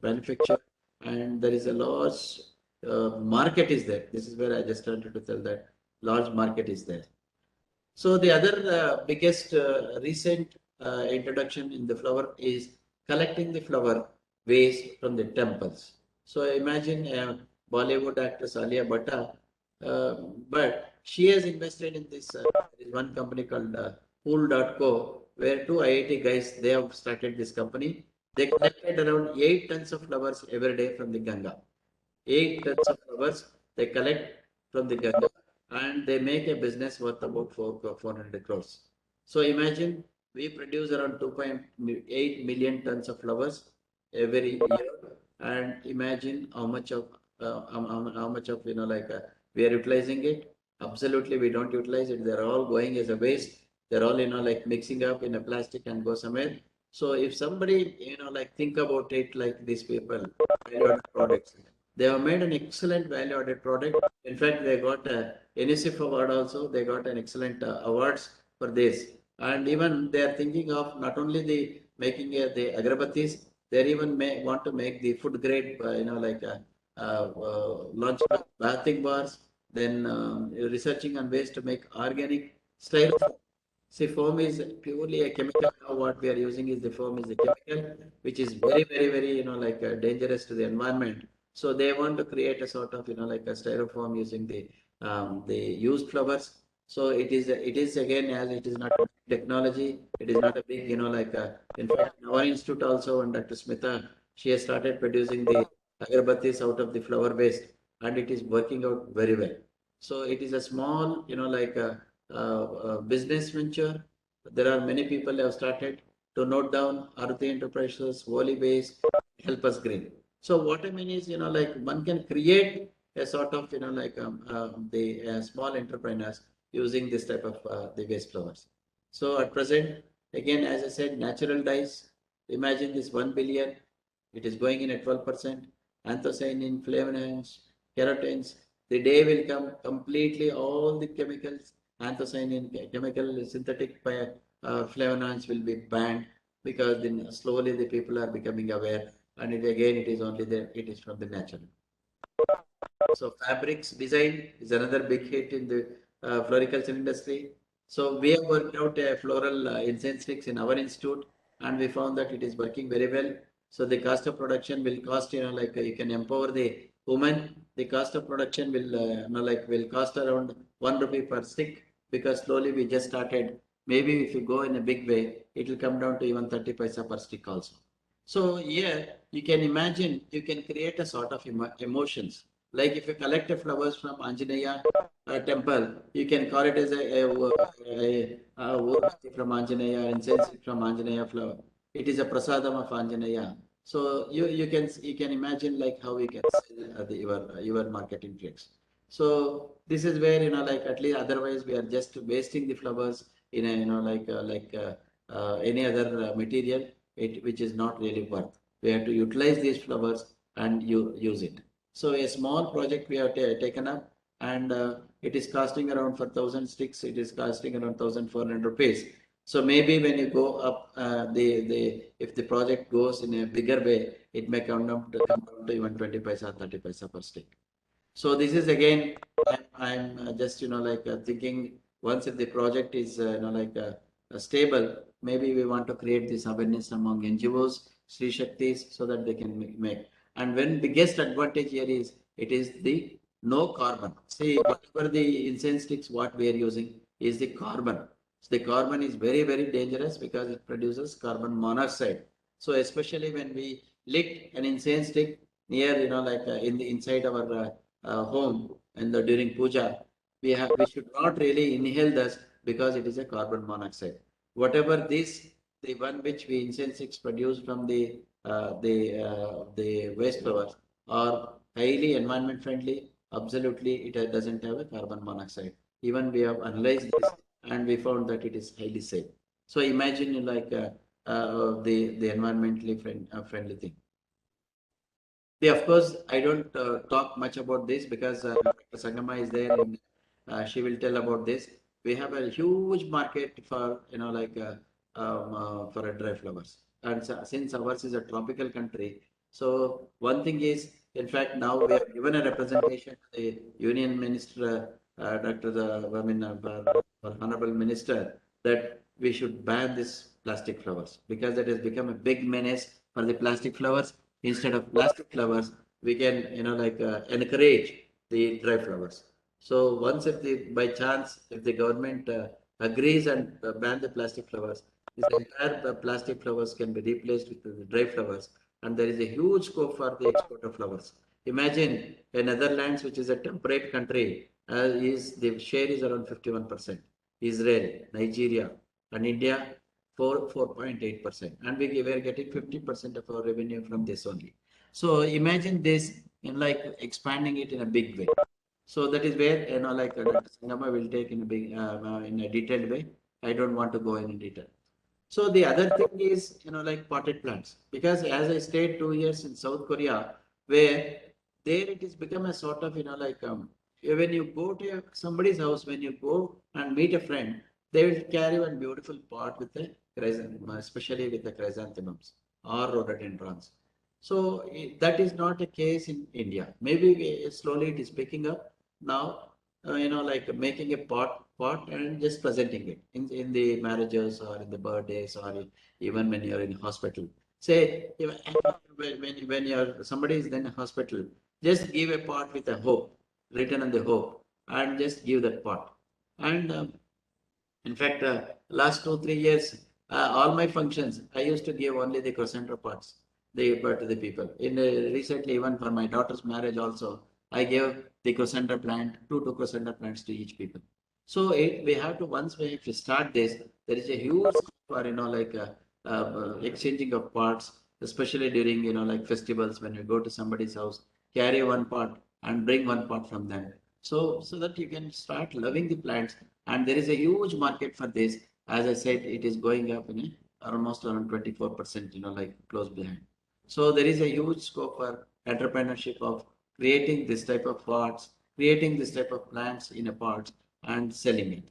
manufacture, and there is a large market is there. This is where I just wanted to tell that large market is there. So the other biggest recent introduction in the flower is collecting the flower waste from the temples. So imagine Bollywood actress Alia Bhatta, uh, but she has invested in this. There is one company called Pool.co, where two IIT guys they have started this company. They collected around 8 tons of flowers every day from the Ganga. 8 tons of flowers they collect from the Ganga and they make a business worth about 400 crores. So imagine we produce around 2.8 million tons of flowers every year, and imagine how much of how much of we are utilizing it. Absolutely, we don't utilize it. They're all going as a waste. They're all like mixing up in a plastic and go somewhere. So if somebody think about it like these people, value-added products. They have made an excellent value-added product. In fact, they got a UNICEF award also. They got an excellent awards for this. And even they are thinking of not only the making the agarbattis, they even want to make the food grade, launching of bathing bars, then researching on ways to make organic styrofoam. See, foam is purely a chemical. Now what we are using is the foam is a chemical, which is very, very, very, dangerous to the environment. So they want to create a sort of, like a styrofoam using the used flowers. So it is again, as it is not a technology, it is not a big, in fact, in our institute also, and Dr. Smita, she has started producing the agarbattis out of the flower waste, and it is working out very well. So it is a small, business venture. There are many people have started to note down Aruti Enterprises, Wally Base, Help Us Green. So what I mean is, one can create a sort of, the small entrepreneurs using this type of the waste flowers. So at present, again, as I said, natural dyes. Imagine this 1 billion. It is going in at 12%. anthocyanin, flavonoids, carotenes. The day will come completely all the chemicals, anthocyanin, chemical synthetic flavonoids will be banned because then slowly the people are becoming aware, and it is only it is from the natural. So fabrics design is another big hit in the floriculture industry. So we have worked out a floral incense sticks in our institute, and we found that it is working very well. So the cost of production will cost, like you can empower the woman. The cost of production will, will cost around 1 rupee per stick, because slowly we just started. Maybe if you go in a big way, it will come down to even 30 paisa per stick also. So here you can imagine, you can create a sort of emotions. Like if you collect the flowers from Anjaneya temple, you can call it as a Urbati from Anjaneya, incense from Anjaneya flower. It is a prasadam of Anjaneya. So you can imagine like how you can sell your marketing tricks. So this is where, like at least otherwise we are just wasting the flowers in a, any other material, which is not really worth. We have to utilize these flowers and use it. So a small project we have taken up, and it is costing around for 1,000 sticks. It is costing around 1,400 rupees. So maybe when you go up, if the project goes in a bigger way, it may come down to even 20 paisa, 30 paisa per stick. So this is again, I'm just thinking, once if the project is stable, maybe we want to create this awareness among NGOs, Sri Shaktis, so that they can make. And when biggest advantage here is, it is the no carbon. See, whatever the incense sticks, what we are using is the carbon. So the carbon is very, very dangerous because it produces carbon monoxide. So especially when we lit an incense stick near, in the inside our home and during puja, we should not really inhale this, because it is a carbon monoxide. Whatever this, the one which we incense sticks produce from the waste flowers are highly environment friendly. Absolutely, it doesn't have a carbon monoxide. Even we have analyzed this, and we found that it is highly safe. So imagine the environmentally friendly thing. Of course, I don't talk much about this because Dr. Sangama is there, and she will tell about this. We have a huge market for, for dry flowers. And so, since ours is a tropical country, so one thing is, in fact, now we have given a representation to the Union Minister, Honorable Minister, that we should ban this plastic flowers, because it has become a big menace for the plastic flowers. Instead of plastic flowers, we can, encourage the dry flowers. So once, if the by chance, if the government agrees and ban the plastic flowers, this entire plastic flowers can be replaced with the dry flowers, and there is a huge scope for the export of flowers. Imagine a Netherlands, which is a temperate country, is the share is around 51%. Israel, Nigeria, and India 4.8%, and we were getting 50% of our revenue from this only. So imagine this in like expanding it in a big way. So that is where, Dr. Sangama will take in a big in a detailed way. I don't want to go in detail. So the other thing is, like potted plants, because as I stayed 2 years in South Korea, where there it is become a sort of, when you go to somebody's house, when you go and meet a friend, they will carry one beautiful pot with the chrysanthemum, especially with the chrysanthemums or rhododendrons. So that is not a case in India. Maybe slowly it is picking up now. Like making a pot and just presenting it in the marriages or in the birthdays, or even when you're in hospital. Say when you're somebody is in a hospital, just give a pot with a hope written on the hope, and just give that pot. And in fact, last 2 3 years, all my functions, I used to give only the chrysanthemum pots, but to the people. In recently, even for my daughter's marriage, also, I gave the chrysanthemum plant, two chrysanthemum plants to each people. So we have to, once we have to start this, there is a huge for exchanging of pots, especially during like festivals, when you go to somebody's house, carry one pot and bring one pot from them. So that you can start loving the plants, and there is a huge market for this. As I said, it is going up in almost around 24%, like close behind. So there is a huge scope for entrepreneurship of creating this type of pots, creating this type of plants in a pot and selling it.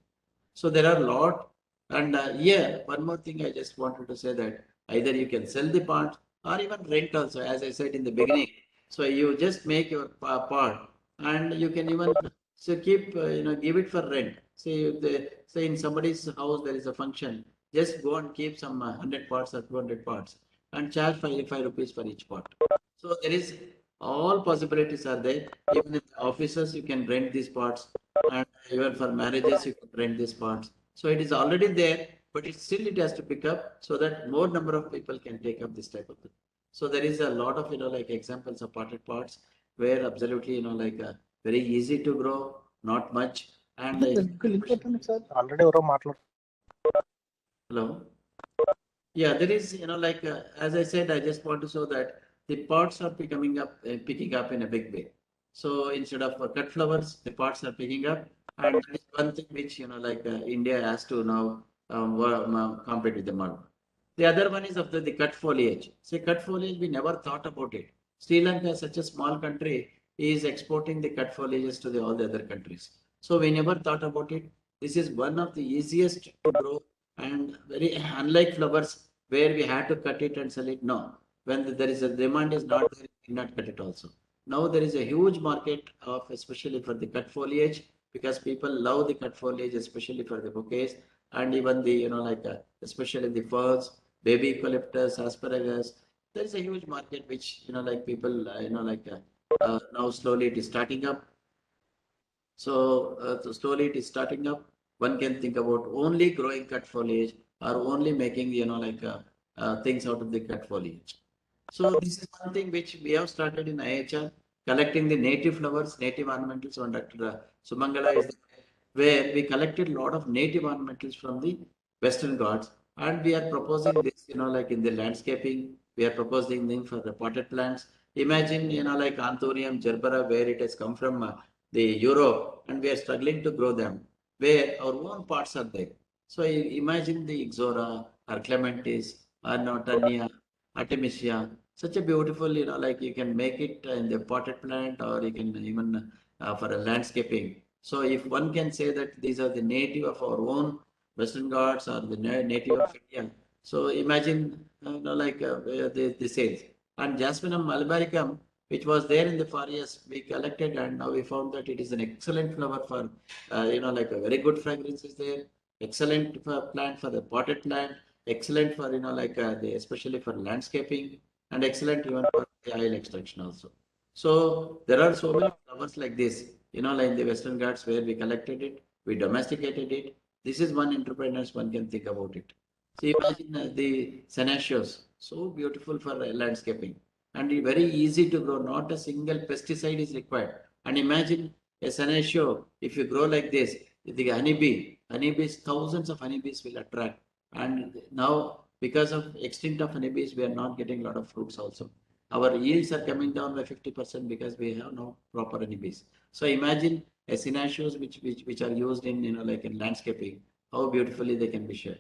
So there are a lot. And here, one more thing I just wanted to say that either you can sell the part or even rent also, as I said in the beginning. So you just make your part and you can even so keep, give it for rent. Say in somebody's house there is a function, just go and keep some 100 parts or 200 parts and charge 5 rupees for each part. So there is all possibilities are there. Even in offices, you can rent these parts, and even for marriages, you can rent these parts. So it is already there, but it has to pick up so that more number of people can take up this type of thing. So there is a lot of like examples of potted pots where absolutely very easy to grow, not much, and already ఎవరో మాట్లాడు. hello. Yeah, there is, as I said, I just want to show that the pots are picking up in a big way. So instead of cut flowers, the pots are picking up. And that is one thing which, India has to now compete with the mud. The other one is of the cut foliage. Say cut foliage, we never thought about it. Sri Lanka, such a small country, is exporting the cut foliages to all the other countries. So we never thought about it. This is one of the easiest to grow and very unlike flowers where we had to cut it and sell it. No, when there is a demand is not there, we cannot cut it also. Now there is a huge market of especially for the cut foliage because people love the cut foliage, especially for the bouquets and even the especially the ferns, baby eucalyptus, asparagus. There is a huge market which people now slowly it is starting up. So slowly it is starting up. One can think about only growing cut foliage or only making things out of the cut foliage. So this is one thing which we have started in IHR, collecting the native flowers, native ornamentals. So Dr. Sumangala is where we collected a lot of native ornamentals from the Western Ghats, and we are proposing this, in the landscaping, we are proposing them for the potted plants. Imagine, like Anthurium gerbera, where it has come from the Europe, and we are struggling to grow them, where our own parts are there. So imagine the Ixora, or Clementis, or Tania, Artemisia, such a beautiful, you can make it in the potted plant, or you can even for a landscaping. So if one can say that these are the native of our own Western Ghats or the native of India, so imagine the sales. And Jasminum malabaricum, which was there in the far years, we collected and now we found that it is an excellent flower for, a very good fragrance is there, excellent for plant for the potted plant, excellent for, especially for landscaping and excellent even for the oil extraction also. So there are so many flowers like this, like the Western Ghats where we collected it, we domesticated it. This is one entrepreneurs one can think about it. So imagine the senecios, so beautiful for landscaping and very easy to grow. Not a single pesticide is required. And imagine a senecio, if you grow like this, the honeybees, thousands of honeybees will attract. And now, because of extinct of honeybees, we are not getting a lot of fruits also. Our yields are coming down by 50% because we have no proper honeybees. So imagine a senecios which are used in in landscaping, how beautifully they can be shared.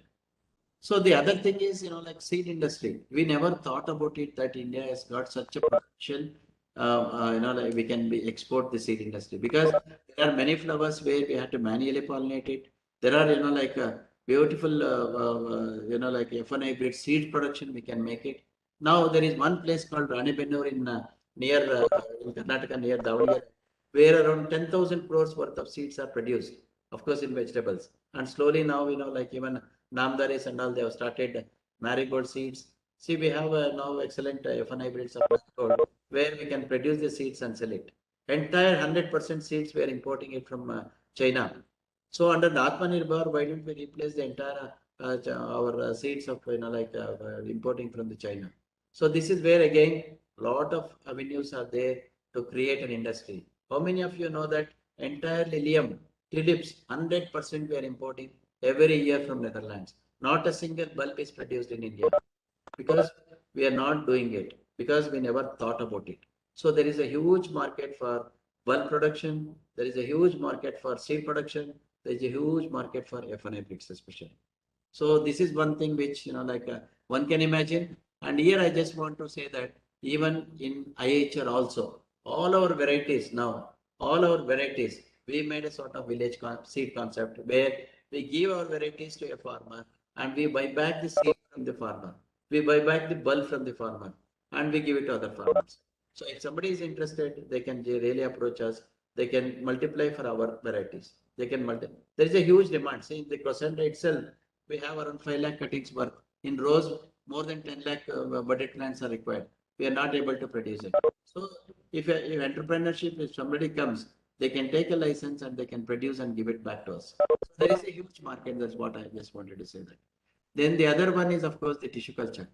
So the other thing is, seed industry. We never thought about it that India has got such a potential. We can export the seed industry because there are many flowers where we have to manually pollinate it. There are, beautiful, F1 hybrid seed production. We can make it. Now there is one place called Ranebennur in near in Karnataka near Davangere, where around 10,000 crores worth of seeds are produced. Of course, in vegetables, and slowly now even Namdaris and all, they have started marigold seeds. See, we have now excellent F1 hybrids of marigold where we can produce the seeds and sell it. Entire 100% seeds we are importing it from China. So under the Atmanirbhar, why don't we replace the entire our seeds of importing from the China? So this is where again a lot of avenues are there to create an industry. How many of you know that entire lilium, tulips, 100% we are importing every year from Netherlands. Not a single bulb is produced in India because we are not doing it, because we never thought about it. So there is a huge market for bulb production. There is a huge market for seed production. There is a huge market for F1 hybrids especially. So this is one thing which, one can imagine. And here I just want to say that even in IHR also. All our varieties now, all our varieties, we made a sort of village seed concept where we give our varieties to a farmer and we buy back the seed from the farmer. We buy back the bulb from the farmer and we give it to other farmers. So if somebody is interested, they can really approach us. They can multiply for our varieties. They can multiply. There is a huge demand. See, in the Crocenta itself, we have around 5 lakh cuttings worth. In rose, more than 10 lakh budded plants are required. We are not able to produce it. So if entrepreneurship, if somebody comes, they can take a license and they can produce and give it back to us. So there is a huge market. That's what I just wanted to say that. Then the other one is, of course, the tissue culture.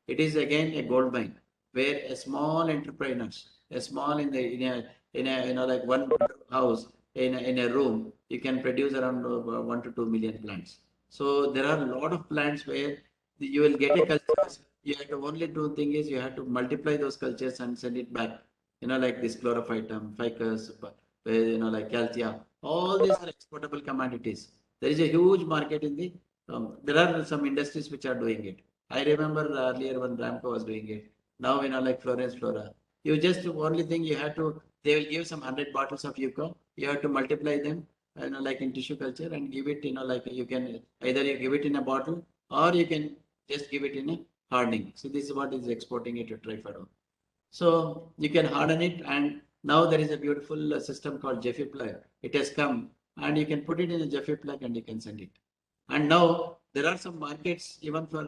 It is again a gold mine where a small entrepreneurs, a small in a like one house in a room, you can produce around 1 to 2 million plants. So there are a lot of plants where you will get a culture. You have to only do thing is you have to multiply those cultures and send it back. Like this chlorophytum, ficus, like calcium. All these are exportable commodities. There is a huge market in the. There are some industries which are doing it. I remember earlier when Ramco was doing it. Now, like Florence Flora, you just only thing you have to, they will give some 100 bottles of Yucca. You have to multiply them, like in tissue culture and give it, like you can either you give it in a bottle or you can just give it in a hardening. So this is what is exporting it to Trifado. So you can harden it, and now there is a beautiful system called Jiffy Plug. It has come, and you can put it in a Jiffy Plug and you can send it. And now there are some markets even for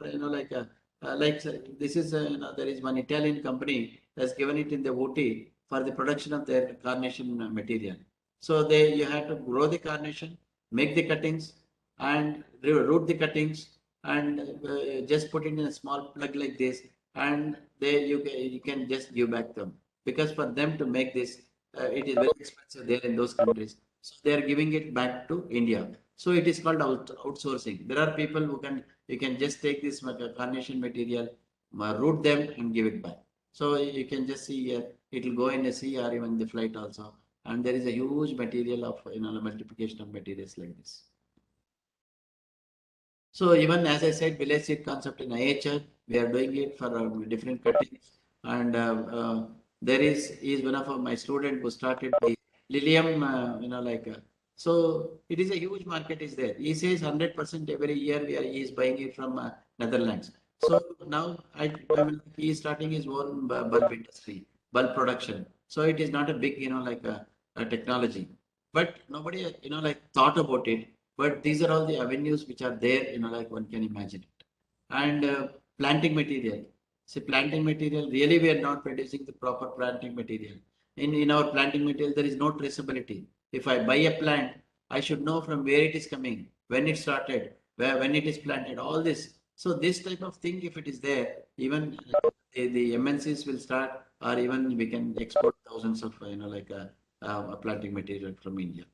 this is there is one Italian company has given it in the Ooty for the production of their carnation material. So you have to grow the carnation, make the cuttings, and root the cuttings, and just put it in a small plug like this, and you can just give back them, because for them to make this it is very expensive there in those countries. So they are giving it back to India. So it is called outsourcing. There are people you can just take this carnation material, root them and give it back. So you can just see it will go in a sea or even the flight also. And there is a huge material of multiplication of materials like this. So even as I said, village seed concept in IHR, we are doing it for different cuttings. And there is one of my student who started the Lilium, so it is a huge market is there. He says 100% every year he is buying it from Netherlands. So now he is starting his own bulb industry, bulb production. So it is not a big, a technology, but nobody, thought about it. But these are all the avenues which are there, like one can imagine it. And planting material. See, planting material, really we are not producing the proper planting material. In our planting material, there is no traceability. If I buy a plant, I should know from where it is coming, when it started, when it is planted, all this. So this type of thing, if it is there, even the MNCs will start, or even we can export thousands of, a planting material from India.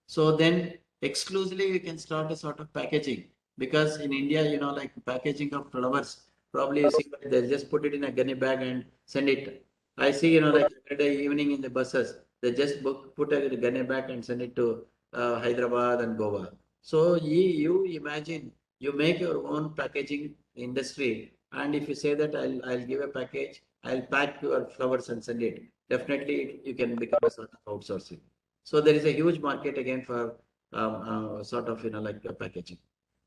So then exclusively we can start a sort of packaging, because in India, like packaging of flowers, probably you see they just put it in a gunny bag and send it. I see, like every day evening in the buses, they just put a gunny bag and send it to Hyderabad and Goa. So you imagine you make your own packaging industry, and if you say that I'll give a package, I'll pack your flowers and send it. Definitely you can become a sort of outsourcing. So there is a huge market again for sort of like packaging.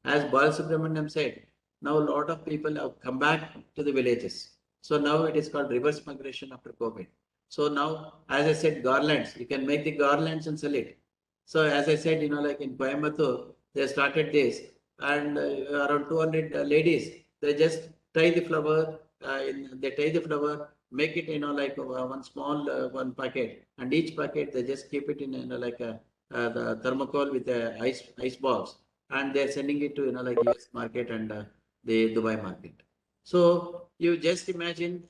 As Balasubramaniam said, now a lot of people have come back to the villages. So now it is called reverse migration after COVID. So now, as I said, garlands, you can make the garlands and sell it. So as I said, like in Coimbatore, they started this, and around 200 ladies, they just tie the flower, they tie the flower, make it, like one small one packet, and each packet they just keep it in, like the thermocol with a ice box, and they're sending it to, like US market and the Dubai market. So you just imagine,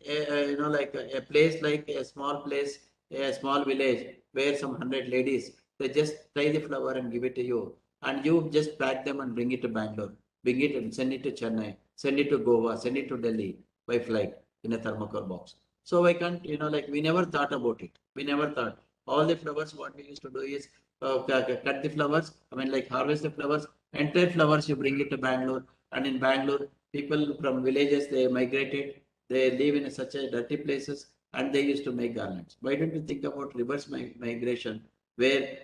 like a place like a small place, a small village where some 100 ladies, they just tie the flower and give it to you, and you just pack them and bring it to Bangalore, bring it and send it to Chennai, send it to Goa, send it to Delhi by flight in a thermocol box. So I can't, like we never thought about it. We never thought. All the flowers, what we used to do is cut the flowers, like harvest the flowers, entire flowers you bring it to Bangalore, and in Bangalore, people from villages, they migrated, They live in such a dirty places and they used to make garlands. Why don't you think about reverse migration where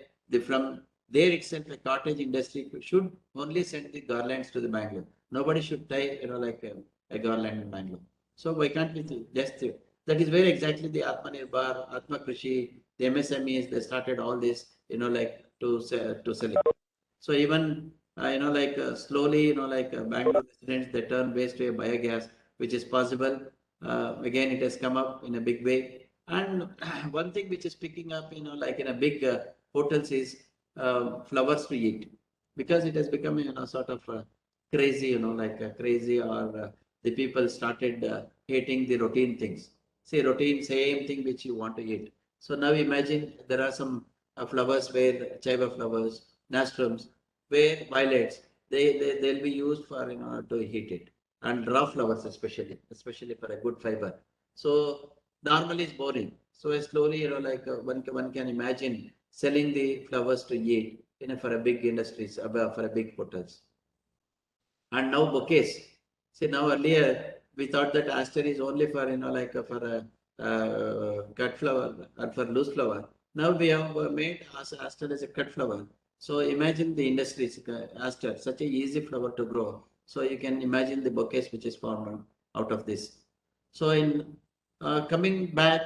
from there itself a cottage industry should only send the garlands to the Bangalore. Nobody should tie, like a garland in Bangalore. So why can't we just that is where exactly the Atmanirbhar, Atma Krishi, the MSMEs, they started all this, like to sell it. So even slowly, Bangalore residents, they turn waste to a biogas, which is possible. Again, it has come up in a big way. And one thing which is picking up, like in a big hotels is flowers to eat, because it has become, sort of crazy, crazy, or the people started hating the routine things. See, routine, same thing which you want to eat. So now imagine there are some flowers where chiva flowers, nastrums, where violets, they'll be used for, to heat it. And raw flowers especially for a good fiber. So normally it's boring. So slowly, one can imagine selling the flowers to eat, for a big industries, for a big hotels. And now bouquets. See, now earlier we thought that aster is only for, for a cut flower or for loose flower. Now we have made aster as a cut flower. So imagine the industries, aster, such a easy flower to grow. So you can imagine the bouquets which is formed out of this. So in coming back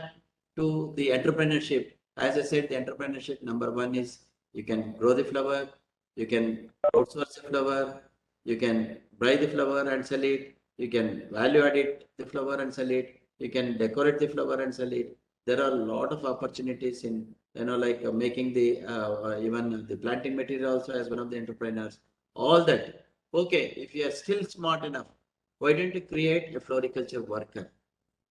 to the entrepreneurship, as I said, the entrepreneurship number one is you can grow the flower, you can outsource the flower, you can buy the flower and sell it, you can value add it, the flower and sell it, you can decorate the flower and sell it. There are a lot of opportunities in, like making the even the planting material also as one of the entrepreneurs. All that. Okay, if you are still smart enough, why don't you create a floriculture worker,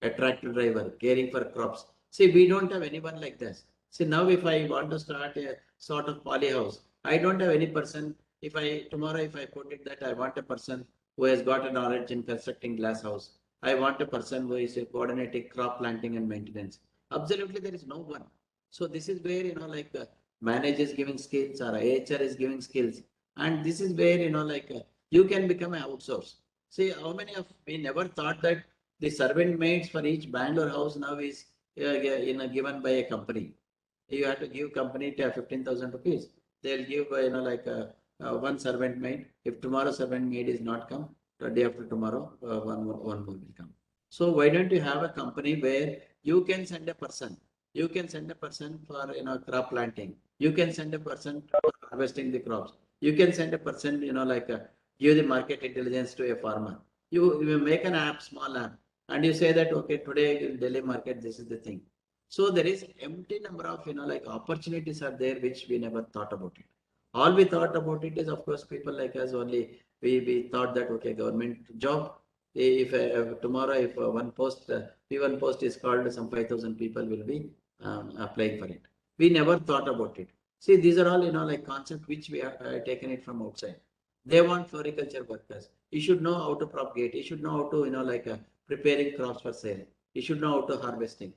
a tractor driver, caring for crops? See, we don't have anyone like this. See, now if I want to start a sort of poly house, I don't have any person. If I tomorrow, if I put it that I want a person who has got a knowledge in constructing glass house, I want a person who is coordinating crop planting and maintenance. Absolutely, there is no one. So this is where, like manager is giving skills or HR is giving skills, and this is where, you can become an outsource. See, how many of we never thought that the servant maids for each Bangalore house now is given by a company. You have to give company to 15,000 rupees. They'll give, one servant maid. If tomorrow servant maid is not come, the day after tomorrow, one more will come. So why don't you have a company where you can send a person? You can send a person for, crop planting. You can send a person for harvesting the crops. You can send a person, give the market intelligence to a farmer. You make an app, small app, and you say that, okay, today in Delhi market, this is the thing. So there is empty number of, like opportunities are there which we never thought about it. All we thought about it is, of course, people like us only, we thought that, okay, government job. If tomorrow, if one post, P1 post is called, some 5,000 people will be applying for it. We never thought about it. See, these are all, like concept which we have taken it from outside. They want floriculture workers. You should know how to propagate. You should know how to, like preparing crops for sale. You should know how to harvesting.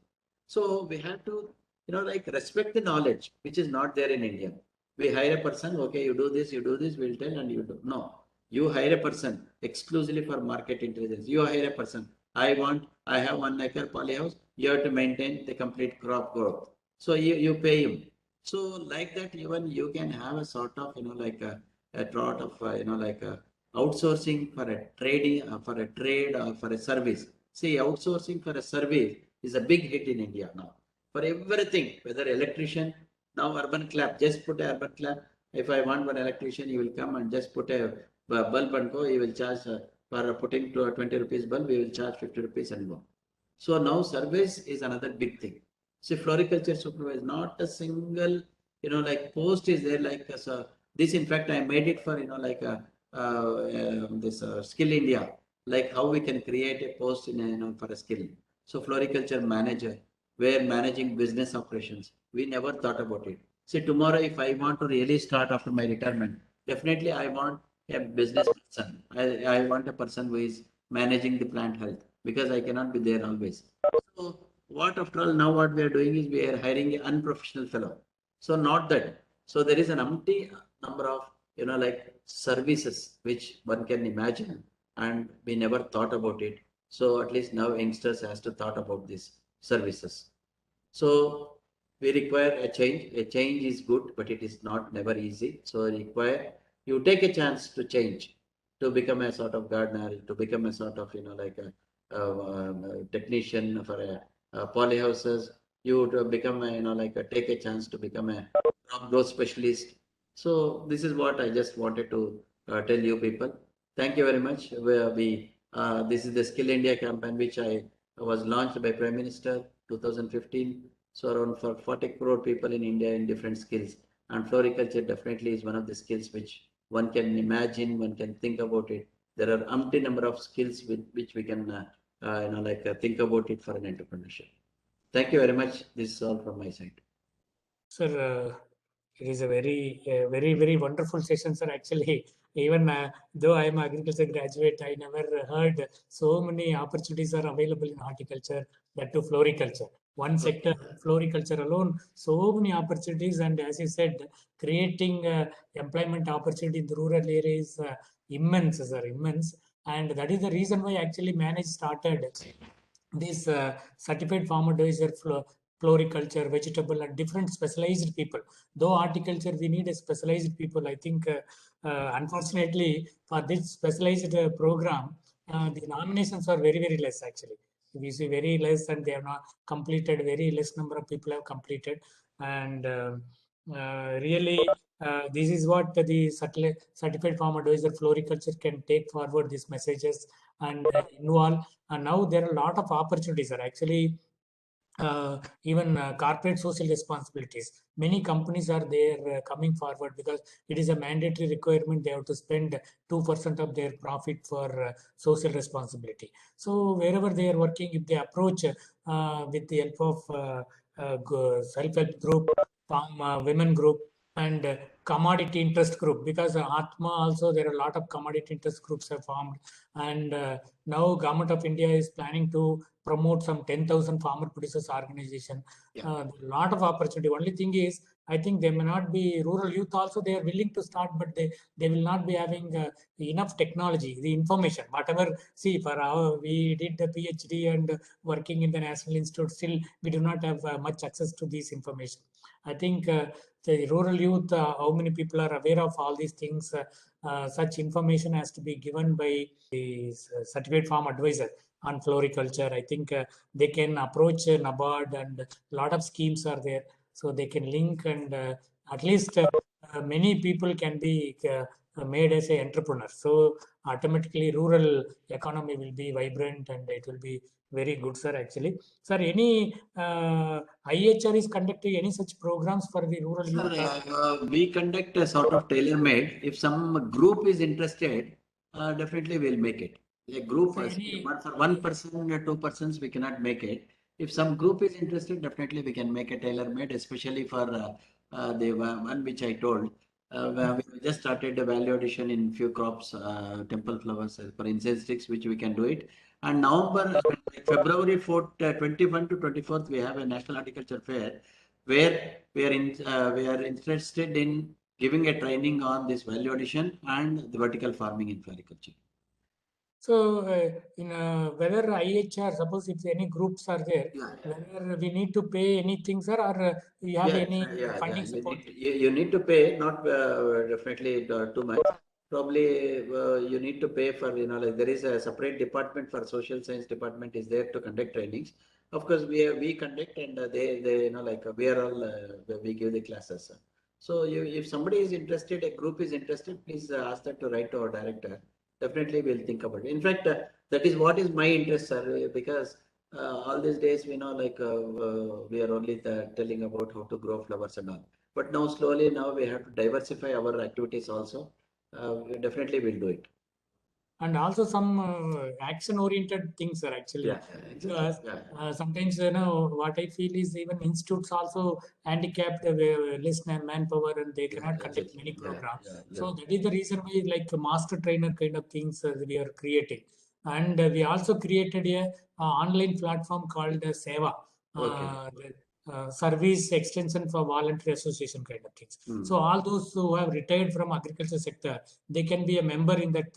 So we have to, like respect the knowledge which is not there in India. We hire a person, okay, you do this, we'll tell, and you do. No, you hire a person exclusively for market intelligence. You hire a person. I have 1 acre poly house. You have to maintain the complete crop growth. So you pay him. So like that, even you can have a sort of, like a sort of, like a outsourcing for a trading, for a trade or for a service. See, outsourcing for a service is a big hit in India now. For everything, whether electrician, now urban clap, just put a urban clap. If I want one electrician, he will come and just put a bulb and go. He will charge for putting to a 20 rupees bulb, he will charge 50 rupees and go. So now service is another big thing. See, floriculture supervisor, not a single, like post is there like so this. In fact, I made it for, like this Skill India, like how we can create a post in for a skill. So floriculture manager, where managing business operations, we never thought about it. See, tomorrow if I want to really start after my retirement, definitely I want a business person. I want a person who is managing the plant health, because I cannot be there always. So what after all now what we are doing is we are hiring an unprofessional fellow. So not that. So there is an empty number of, like services which one can imagine, and we never thought about it. So at least now youngsters has to thought about these services. So we require a change. A change is good, but it is not never easy. So require you take a chance to change, to become a sort of gardener, to become a sort of like a technician for a polyhouses. You to become a like a take a chance to become a crop growth specialist. So this is what I just wanted to tell you people. Thank you very much. This is the Skill India campaign which I was launched by Prime Minister 2015. So around for 40 crore people in India in different skills, and floriculture definitely is one of the skills which one can imagine, one can think about it. There are umpty number of skills with which we can think about it for an entrepreneurship. Thank you very much. This is all from my side. Sir, it is a very wonderful session, sir. Actually, even though I am agriculture graduate, I never heard so many opportunities are available in horticulture, that to floriculture. One sector, floriculture alone, so many opportunities, and as you said, creating employment opportunity in the rural areas immense, sir, immense. And that is the reason why actually Manage started this certified farm advisor floriculture, vegetable, and different specialized people. Though horticulture, we need a specialized people. I think, unfortunately, for this specialized program, the nominations are very less actually. We see very less, and they have not completed. Very less number of people have completed, and really, this is what the certified farm advisor floriculture can take forward these messages and involve. And now there are a lot of opportunities are actually even corporate social responsibilities. Many companies are there coming forward because it is a mandatory requirement. They have to spend 2% of their profit for social responsibility. So wherever they are working, if they approach with the help of self-help group, farm women group, and commodity interest group, because Atma also there are a lot of commodity interest groups have formed, and now Government of India is planning to promote some 10,000 farmer producers organization. Yeah. A lot of opportunity. Only thing is, I think they may not be rural youth also. They are willing to start, but they will not be having enough technology, the information. Whatever, see, for our we did the PhD and working in the National Institute. Still, we do not have much access to this information. I think the rural youth, how many people are aware of all these things? Such information has to be given by the certified farm advisor on floriculture. I think they can approach NABARD, and a lot of schemes are there. So they can link, and at least many people can be made as an entrepreneur. So automatically rural economy will be vibrant, and it will be very good, sir, actually. Sir, any IHR is conducting any such programs for the rural youth? We conduct a sort of tailor-made. If some group is interested, definitely we'll make it. A group, So any, but for one person or two persons, we cannot make it. If some group is interested, definitely we can make a tailor-made, especially for the one which I told. Where we just started a value addition in few crops, temple flowers, for incense sticks, which we can do it. And November, February 4th, 21 to 24th, we have a National Horticulture Fair where we are interested in giving a training on this value addition and the vertical farming in floriculture. so in whether IHR, suppose if any groups are there, Yeah, whether we need to pay anything, sir, or you have any funding support? You need to pay, not definitely too much. Probably you need to pay for, like there is a separate department for social science department is there to conduct trainings. Of course, we conduct, and they like we are all we give the classes. So if somebody is interested, a group is interested, please ask them to write to our director. Definitely we'll think about it. In fact, that is what is my interest, sir, because all these days we know we are only telling about how to grow flowers and all. But now slowly now we have to diversify our activities also. We definitely will do it. And also some action-oriented things are actually. Yeah, exactly. Sometimes what I feel is even institutes also handicapped less manpower, and they cannot conduct many programs. So that is the reason why like master trainer kind of things we are creating. And we also created a online platform called Seva. Okay. service extension for voluntary association kind of things. So all those who have retired from agriculture sector, they can be a member in that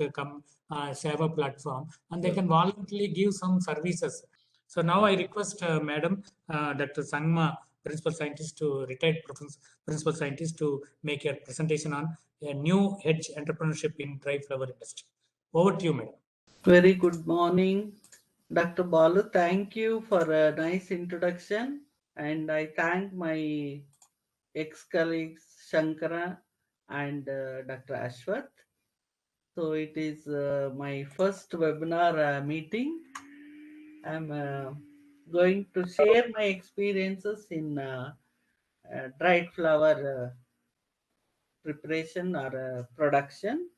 Seva platform, and they can voluntarily give some services. So now I request Madam Dr. Sangma, principal scientist to retired principal scientist, to make a presentation on a new hedge entrepreneurship in dry flower industry. Over to you, Madam. Very good morning, Dr. Balu. Thank you for a nice introduction, and I thank my ex-colleagues Shankara and Dr. Ashwath. So it is my first webinar meeting. I'm going to share my experiences in dried flower preparation or production.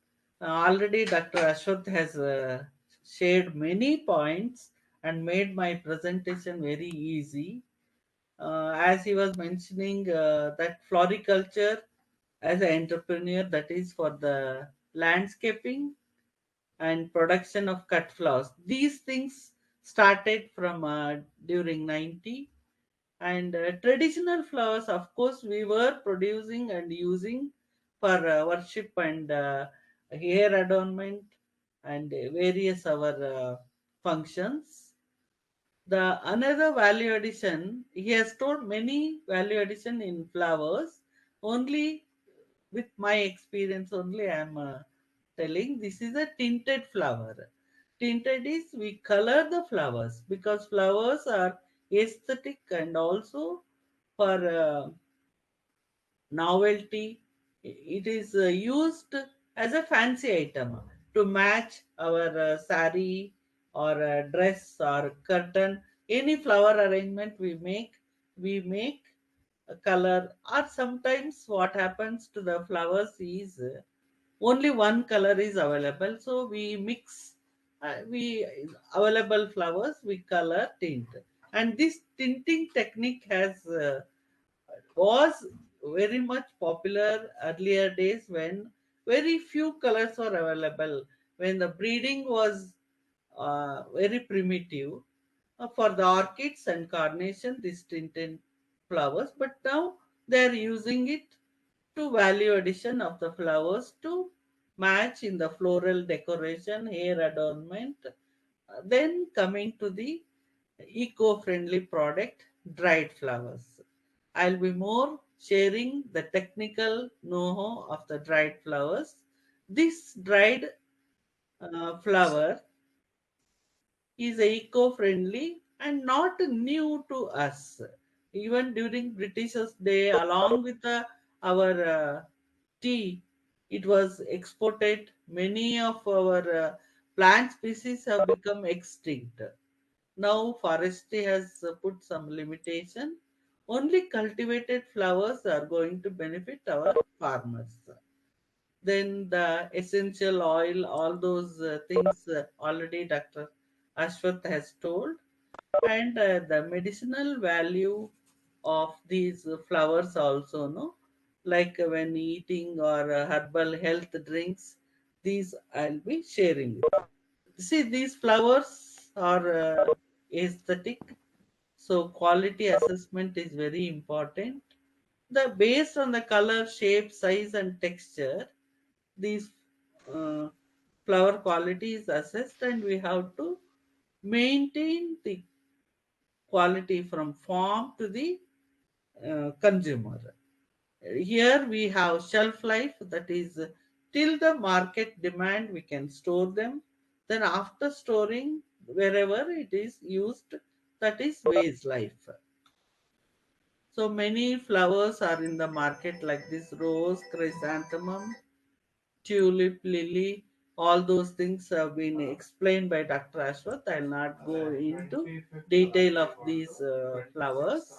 Already Dr. Ashwath has shared many points and made my presentation very easy. As he was mentioning that floriculture as an entrepreneur, that is for the landscaping and production of cut flowers. These things started from during 90, and traditional flowers, of course, we were producing and using for worship and hair adornment and various our functions. The another value addition, he has told many value addition in flowers. Only with my experience only I am telling, this is a tinted flower. Tinted is we color the flowers because flowers are aesthetic and also for novelty. It is used as a fancy item to match our sari or dress or curtain. Any flower arrangement we make a color, or sometimes what happens to the flowers is only one color is available, so we mix we available flowers we color tint, and this tinting technique has was very much popular earlier days when very few colors were available, when the breeding was very primitive for the orchids and carnation, this tinted flowers. But now they are using it to value addition of the flowers to match in the floral decoration, hair adornment. Then coming to the eco-friendly product, dried flowers. I'll be more sharing the technical know-how of the dried flowers. This dried flower is eco-friendly and not new to us. Even during Britishers' day, along with our tea, it was exported. Many of our plant species have become extinct. Now forestry has put some limitation. Only cultivated flowers are going to benefit our farmers. Then the essential oil, all those things already Dr. Ashwath has told, and the medicinal value of these flowers also, no, like when eating or herbal health drinks, these I'll be sharing. See, these flowers are aesthetic, so quality assessment is very important. The based on the color, shape, size, and texture, these uh, flower quality is assessed, and we have to maintain the quality from farm to the consumer. Here we have shelf life, that is till the market demand we can store them. Then after storing, wherever it is used, that is waste life. So many flowers are in the market like this: rose, chrysanthemum, tulip, lily. All those things have been explained by Dr. Ashwath. I'll not go into detail of these flowers.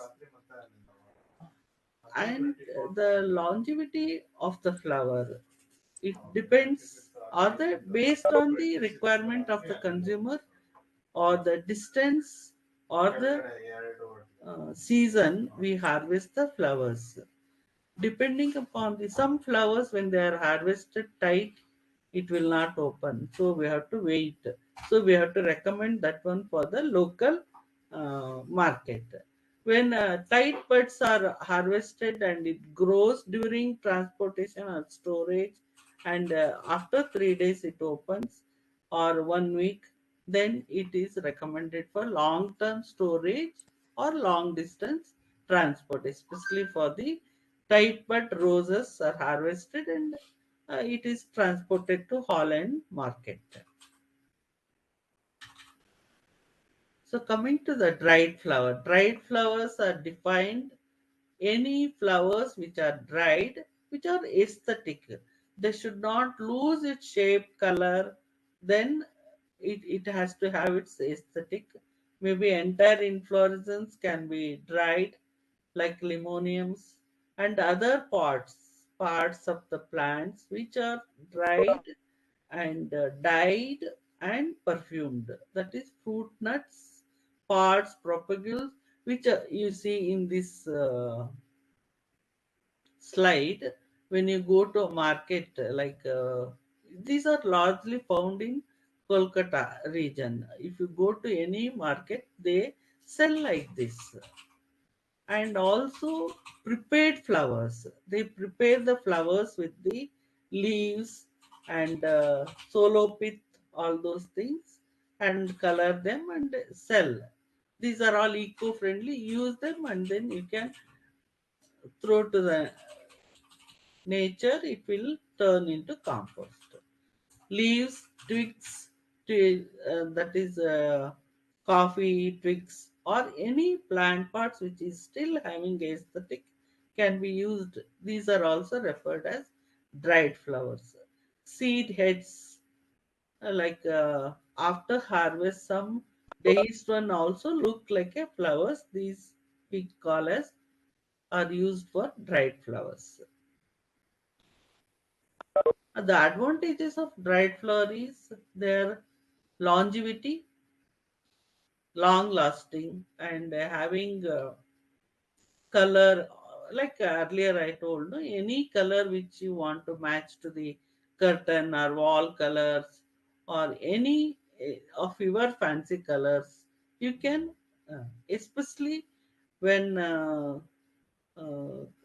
And the longevity of the flower, it depends, are they based on the requirement of the consumer, or the distance, or the season we harvest the flowers. Depending upon the some flowers, when they are harvested tight, it will not open, so we have to wait. So we have to recommend that one for the local market. When tight buds are harvested and it grows during transportation or storage, and after 3 days it opens or 1 week, then it is recommended for long term storage or long distance transport, especially for the tight bud roses are harvested and it is transported to Holland market. So coming to the dried flowers are defined any flowers which are dried, which are aesthetic. They should not lose its shape, color. Then it has to have its aesthetic. Maybe entire inflorescence can be dried, like limoniums and other parts of the plants which are dried and dyed and perfumed. That is fruit nuts, pods, propagules, which you see in this slide. When you go to a market, these are largely found in Kolkata region. If you go to any market, they sell like this. And also prepared flowers. They prepare the flowers with the leaves and solo pith, all those things, and color them and sell. These are all eco-friendly. Use them and then you can throw to the nature. It will turn into compost. Leaves, twigs, that is coffee twigs or any plant parts which is still having aesthetic can be used. These are also referred as dried flowers. Seed heads, after harvest, some days one also look like a flowers. These we call as are used for dried flowers. The advantages of dried flower is their longevity, long lasting, and having color. Like earlier I told, no, any color which you want to match to the curtain or wall colors or any of your fancy colors, you can, especially when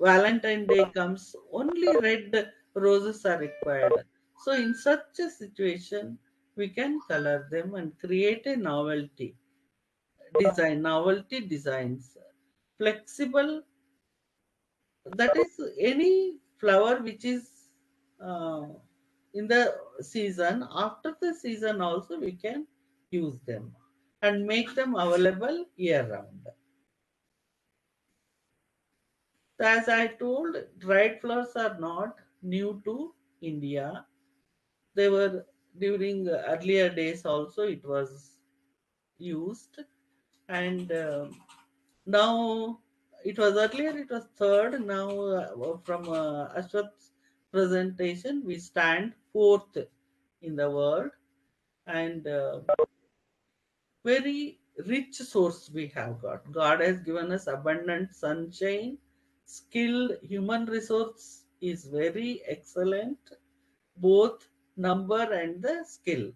Valentine Day comes, only red roses are required. So, in such a situation, we can color them and create a novelty designs. Flexible, that is any flower which is uh, in the season, after the season also we can use them and make them available year round. As I told, dried flowers are not new to India. They were during earlier days also it was used, and now it was earlier it was third. Now from Ashwath's presentation we stand fourth in the world, and very rich source we have got. God has given us abundant sunshine. Skilled human resource is very excellent, both number and the skill,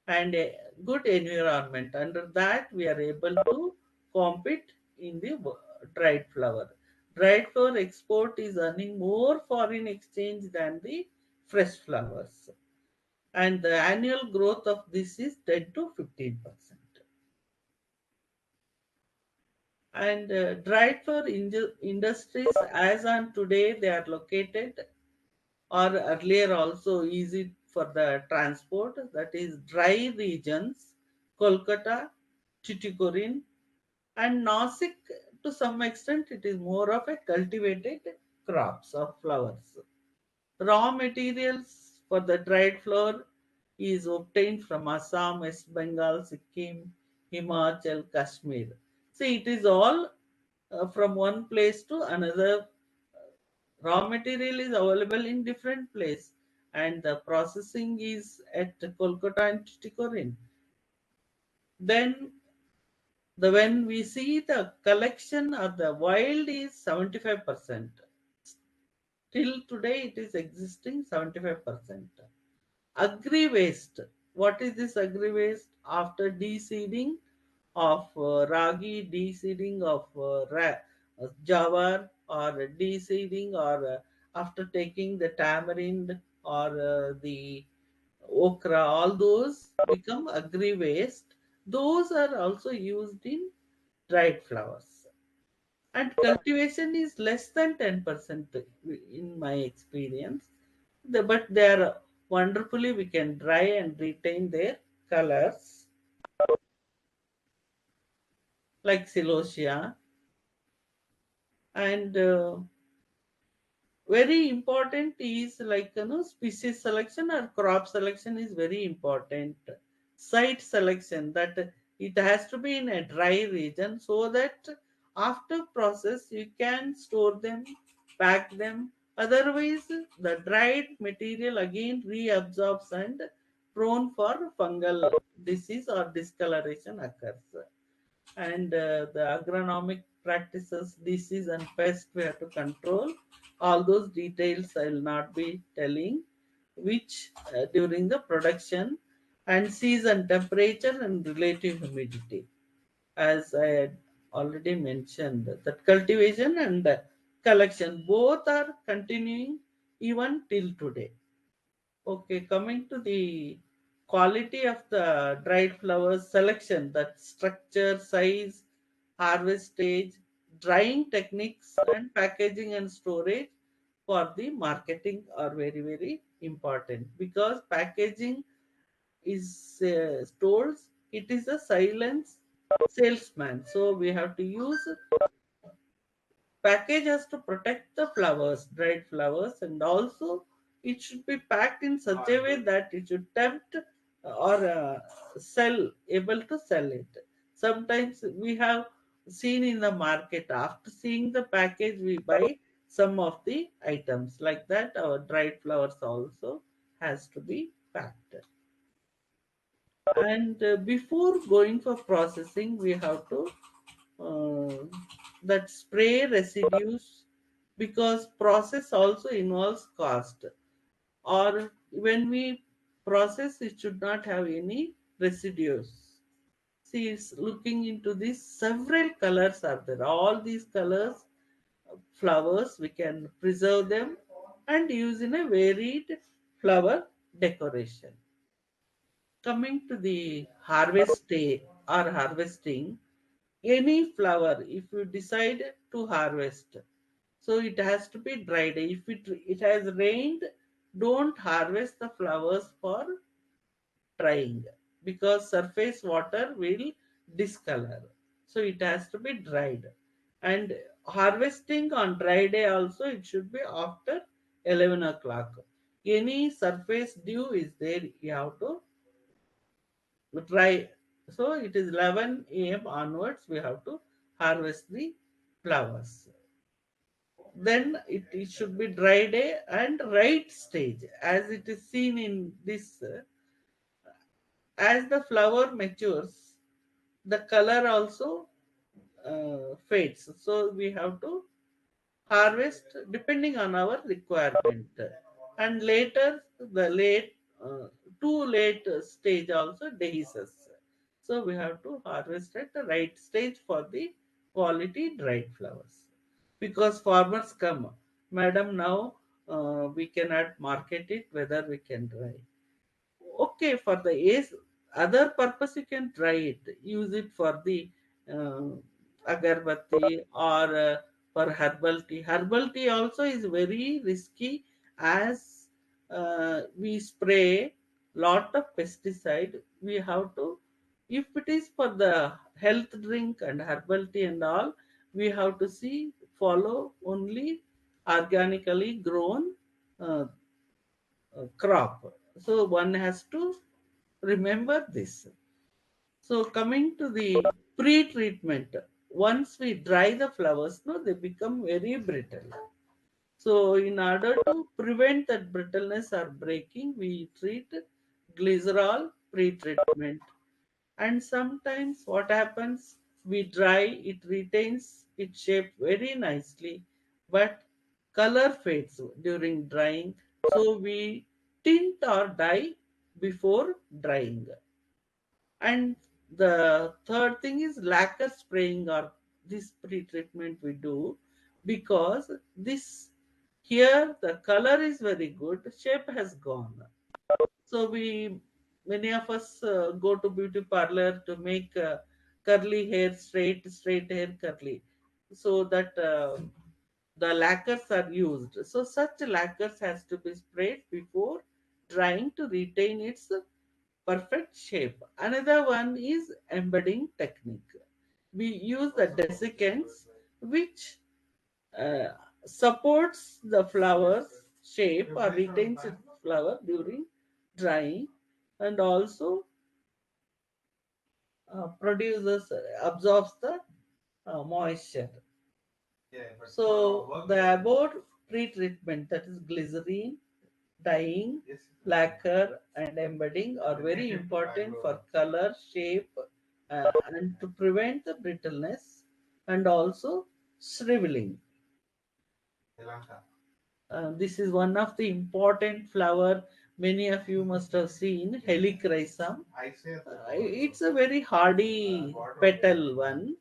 and a good environment. Under that, we are able to compete in the dried flower. Dried flower export is earning more foreign exchange than the fresh flowers, and the annual growth of this is 10 to 15%. And dried flower industries, as on today, they are located or earlier also easy for the transport, that is dry regions, Kolkata, Tuticorin, and Nasik. To some extent it is more of a cultivated crops of flowers. Raw materials for the dried flower is obtained from Assam, West Bengal, Sikkim, Himachal, Kashmir. See, it is all from one place to another. Raw material is available in different place, and the processing is at Kolkata and Tuticorin. Then when we see the collection of the wild is 75%. Till today it is existing 75%. Agri waste. What is this agri waste? After de-seeding of ragi, de-seeding of jawar, or de-seeding, or after taking the tamarind or the okra, all those become agri waste. Those are also used in dried flowers. And cultivation is less than 10% in my experience. But they are wonderfully, we can dry and retain their colors, like celosia. And very important is, like, species selection or crop selection is very important. Site selection, that it has to be in a dry region, so that after process you can store them, pack them. Otherwise the dried material again reabsorbs and prone for fungal disease or discoloration occurs. And the agronomic practices, disease and pest, we have to control. All those details I will not be telling, which during the production, and season, temperature and relative humidity. As I had already mentioned, that cultivation and collection both are continuing even till today. Okay, coming to the quality of the dried flowers selection, that structure, size, harvest stage, drying techniques, and packaging and storage for the marketing are very, very important, because packaging is stores, it is a silent salesman. So we have to use package has to protect the flowers, dried flowers, and also it should be packed in such a way that it should tempt or able to sell it. Sometimes we have seen in the market, after seeing the package we buy some of the items. Like that our dried flowers also has to be packed. And before going for processing, we have to uh, that spray residues, because process also involves cost. Or when we process, it should not have any residues. See, it's looking into this, several colors are there. All these colors, flowers, we can preserve them and use in a varied flower decoration. Coming to the harvest day or harvesting, any flower, if you decide to harvest, so it has to be dried. If it has rained, don't harvest the flowers for drying, because surface water will discolor. So it has to be dried. And harvesting on dry day also, it should be after 11 o'clock. Any surface dew is there, you have to dry. So it is 11 a.m. onwards, we have to harvest the flowers. Then it should be dry day and right stage, as it is seen in this. As the flower matures, the color also fades. So we have to harvest depending on our requirement. And later, the late, too late stage also dehisces. So we have to harvest at the right stage for the quality dried flowers. Because farmers come, madam, now we cannot market it, whether we can dry. Okay, for the age, other purpose you can try it. Use it for the uh, agarbatti, or for herbal tea. Herbal tea also is very risky, as we spray lot of pesticide. We have to, if it is for the health drink and herbal tea and all, we have to see, follow only organically grown uh, crop. So one has to remember this. So coming to the pre-treatment, once we dry the flowers, no, they become very brittle. So in order to prevent that brittleness or breaking, we treat glycerol pre-treatment. And sometimes what happens, we dry, it retains its shape very nicely, but color fades during drying. So we tint or dye before drying. And The third thing is lacquer spraying, or this pre-treatment we do, because this here the color is very good, shape has gone. So many of us go to beauty parlor to make curly hair straight hair curly, so that the lacquers are used. So such lacquers has to be sprayed before drying to retain its perfect shape. Another one is embedding technique. We use the desiccants, which uh, supports the flower's shape or retains its flower during drying, and also absorbs the moisture. So the above pre-treatment, that is glycerine, dyeing, lacquer, and embedding, are very important for color, shape, and to prevent the brittleness and also shriveling. This is one of the important flower. Many of you must have seen helichrysum. It's a very hardy petal one.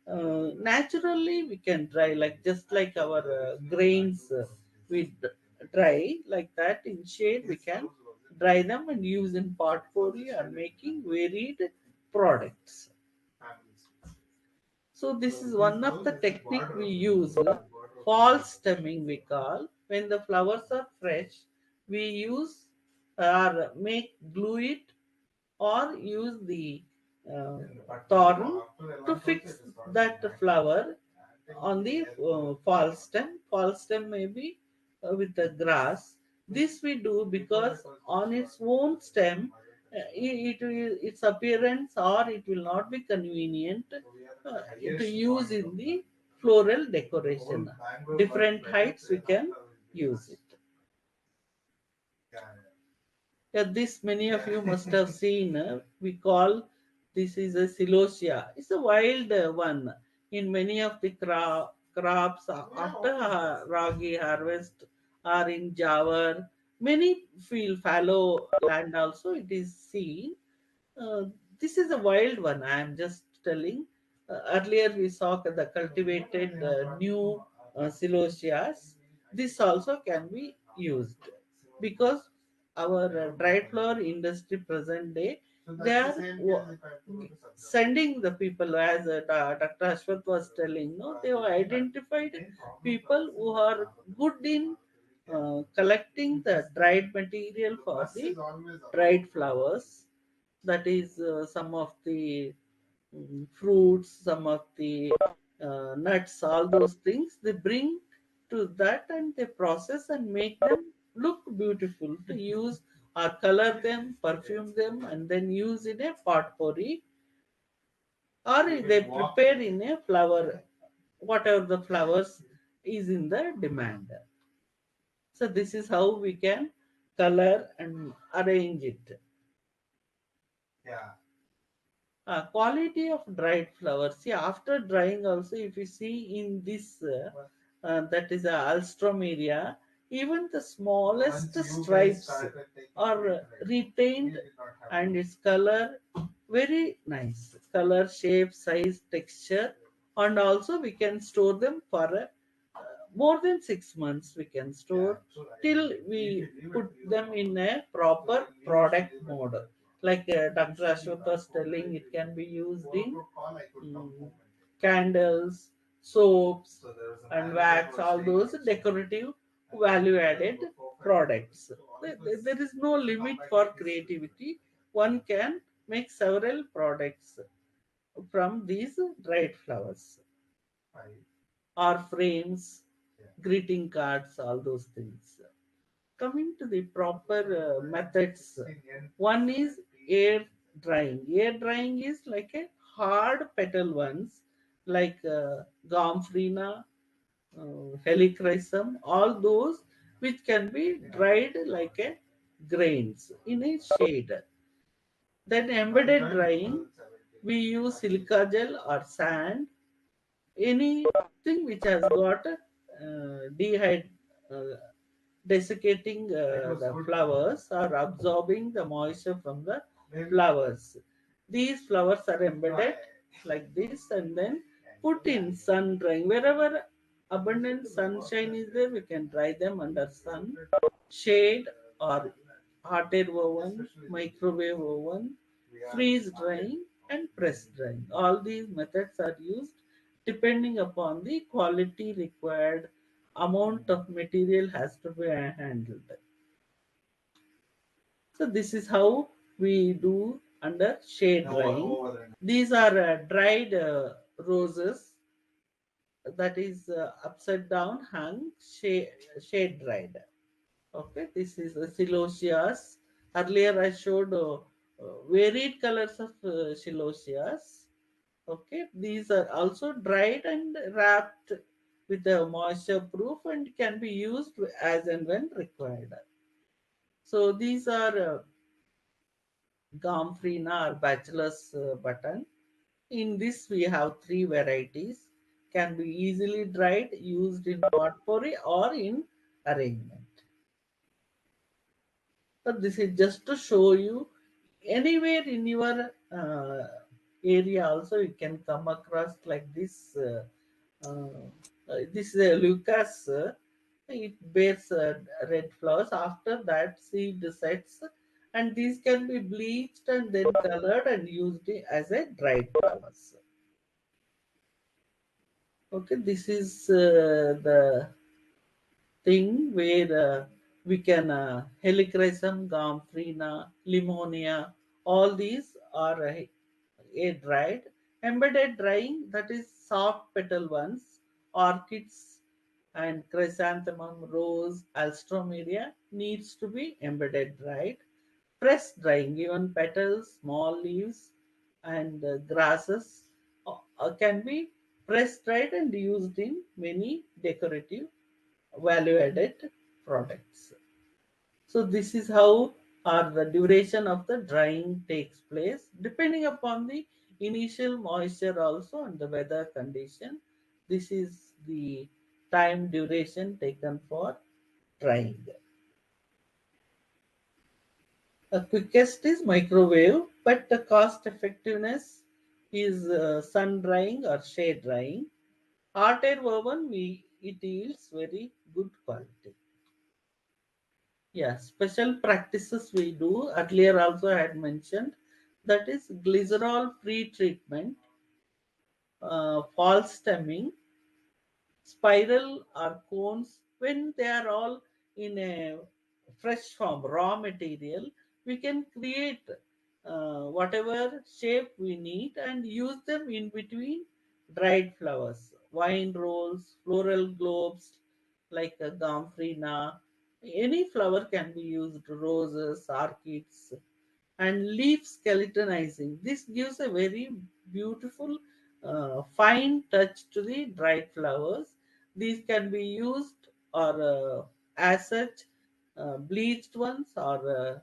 Naturally, we can dry like just like our grains. Dry like that in shade. We can dry them and use in potpourri or making varied products. So this is one of the technique we use. Fall stemming we call. When the flowers are fresh, we use or make glue it or use the uh, thorn to fix that flower on the fall stem. Fall stem may be with the grass. This we do because on its own stem, its appearance or it will not be convenient to use in the floral decoration. Different heights we can use it. Yeah, this many of you must have seen. We call this is a celosia. It's a wild one in many of the crops after ragi harvest or in Java. Many field fallow land also it is seen. Uh, this is a wild one. I am just telling. Earlier we saw the cultivated new celosias. This also can be used because our dried flower industry present day they are sending the people as Dr. Ashwath was telling. No, they have identified people who are good in collecting the dried material for the dried flowers, that is some of the fruits, some of the nuts, all those things they bring to that and they process and make them look beautiful to use or color them, perfume them, and then use in a potpourri or they prepare in a flower, whatever the flowers is in the demand. So this is how we can color and arrange it. Quality of dried flowers. See, after drying also, if you see in this, that is a Alstrom area, even the smallest stripes are retained and its color very nice. Color, shape, size, texture, and also we can store them for more than 6 months. We can store till we put them in a proper product mode, like Dr. Ashwath was telling, it can be used in candles, soaps, and wax, all those decorative value added products. There is no limit for creativity. One can make several products from these dried flowers or frames, greeting cards, all those things. Coming to the proper methods, one is air drying. Air drying is like a hard petal ones, like gomphrena, helichrysum, all those which can be dried like a grains in a shade. Then embedded drying, we use silica gel or sand, anything which has got dehydrated desiccating the flowers or absorbing the moisture from the flowers. these flowers are embedded like this and then put in sun drying. Wherever abundant sunshine is there, we can dry them under sun, shade, or hot air oven, microwave oven, freeze drying, and press drying. All these methods are used depending upon the quality required. Amount of material has to be handled. So this is how we do under shade drying. These are dried roses, that is upside down hung shade dried. Okay, this is the celosias. Earlier I showed varied colors of celosias. Okay, these are also dried and wrapped with a moisture proof and can be used as and when required. So these are Gamphrena or bachelor's button. In this we have three varieties. Can be easily dried, used in potpourri or in arrangement. So this is just to show you anywhere in your area also you can come across like this. This is a Lucas. It bears red flowers. After that, seed sets, and these can be bleached and then colored and used as a dried flowers. Okay, this is the thing where we can Helichrysum, Gamphrena, Limonia, all these are air dried. Embedded drying, that is soft petal ones, orchids and chrysanthemum, rose, alstroemeria needs to be embedded dried. Press drying, even petals, small leaves, and grasses can be press dried and used in many decorative value added products. So this is how the duration of the drying takes place depending upon the initial moisture also and the weather condition. This is the time duration taken for drying. The quickest is microwave, but the cost effectiveness is sun drying or shade drying. Hot air oven, it yields very good quality. Yeah, special practices we do. Earlier also I had mentioned, that is glycerol pre-treatment, false stemming, spiral or cones. When they are all in a fresh form, raw material, we can create whatever shape we need and use them in between dried flowers, wine rolls, floral globes like a Gamphrena. Any flower can be used, roses, orchids, and leaf skeletonizing. This gives a very beautiful, fine touch to the dried flowers. These can be used or as such, bleached ones or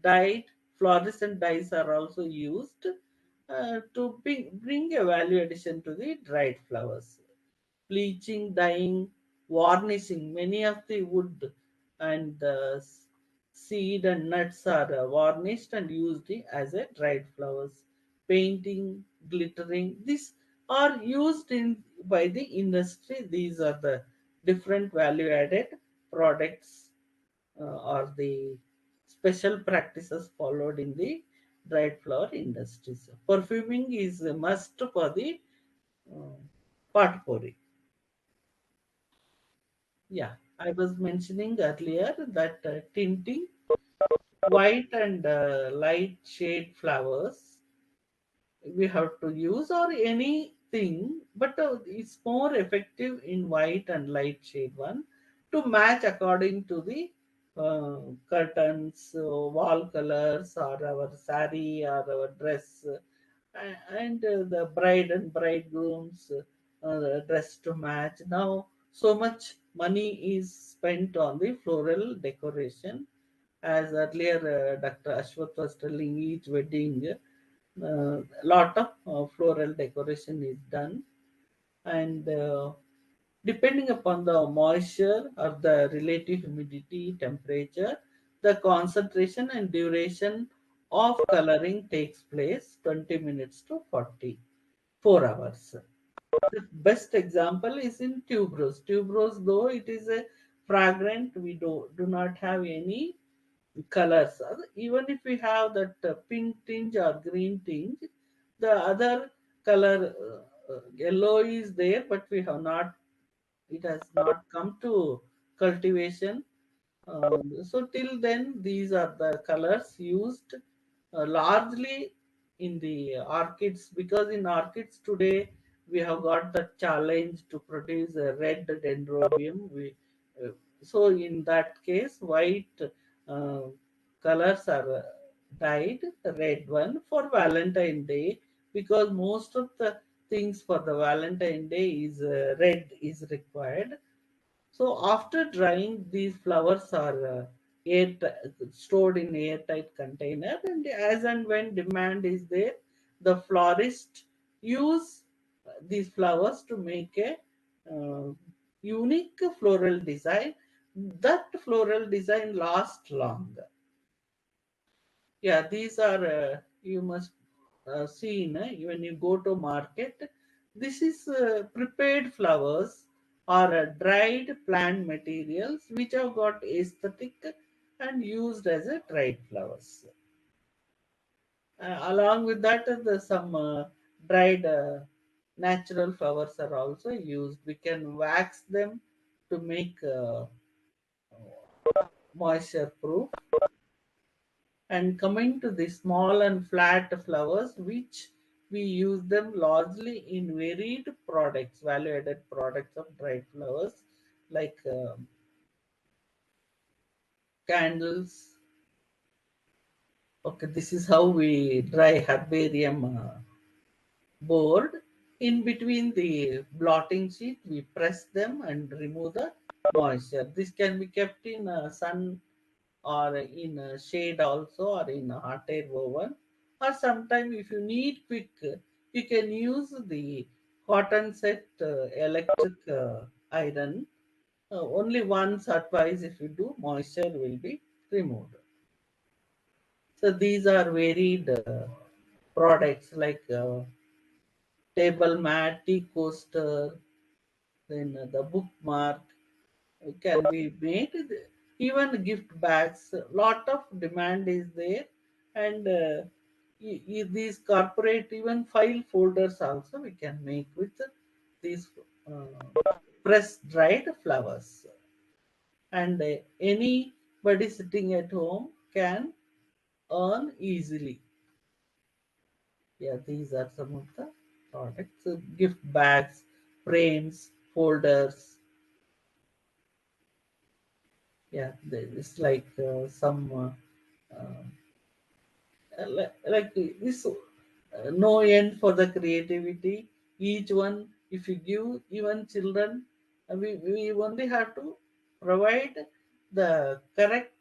dyed. Fluorescent dyes are also used to bring a value addition to the dried flowers. Bleaching, dyeing, varnishing. Many of the wood and seed and nuts are varnished and used as a dried flowers. Painting, glittering. These are used in by the industry. These are the different value added products or the special practices followed in the dried flower industries. Perfuming is a must for the uh, potpourri. Yeah, I was mentioning earlier that tinting white and light shade flowers we have to use, or anything, but it's more effective in white and light shade one to match according to the curtains, wall colors, or our sari or our dress, and the bride and bridegrooms dress to match. Now, so much money is spent on the floral decoration. As earlier Dr. Ashwath was telling, each wedding, a lot of floral decoration is done, and depending upon the moisture or the relative humidity, temperature, the concentration and duration of coloring takes place 20 minutes to 44 hours. The best example is in tuberose. Tuberose, though it is a fragrant, we do not have any colors. Even if we have that pink tinge or green tinge, the other color yellow is there, but we have not. It has not come to cultivation. So till then, these are the colors used largely in the orchids, because in orchids today we have got the challenge to produce a red dendrobium. Uh, so in that case, white uh, colors are dyed red one for Valentine Day, because most of the things for the Valentine Day is red is required. So after drying, these flowers are stored in airtight container, and as and when demand is there, the florist use these flowers to make a uh, unique floral design. That floral design lasts longer. Yeah, these are you must see when you go to market. This is prepared flowers or dried plant materials which have got aesthetic and used as a dried flowers. Along with that, some dried natural flowers are also used. We can wax them to make moisture proof. And coming to the small and flat flowers, which we use them largely in varied products, value added products of dried flowers, like candles. Okay, this is how we dry herbarium board. In between the blotting sheet, we press them and remove the moisture. This can be kept in sun or in shade also, or in a hot air oven, or sometime if you need quick, you can use the cotton set electric iron. Only once or twice if you do, moisture will be removed. So these are varied products like table mat, tea coaster, then the bookmark can be made. Even gift bags, lot of demand is there, and these corporate even file folders also we can make with these press dried flowers, and anybody sitting at home can earn easily. Yeah, these are some of the products. So gift bags, frames, folders. Yeah, it's like some like this no end for the creativity. Each one, if you give even children, we only have to provide the correct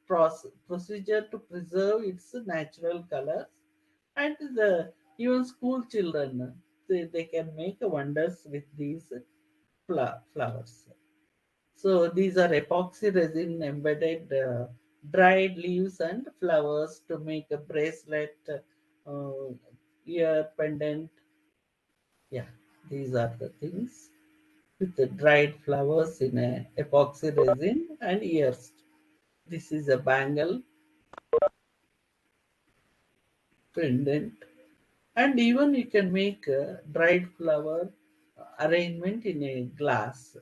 procedure to preserve its natural colors, and the even school children, they can make wonders with these flowers. So these are epoxy resin embedded dried leaves and flowers to make a bracelet, ear pendant. Yeah, these are the things with the dried flowers in a epoxy resin and ears. This is a bangle pendant, and even you can make a dried flower arrangement in a glass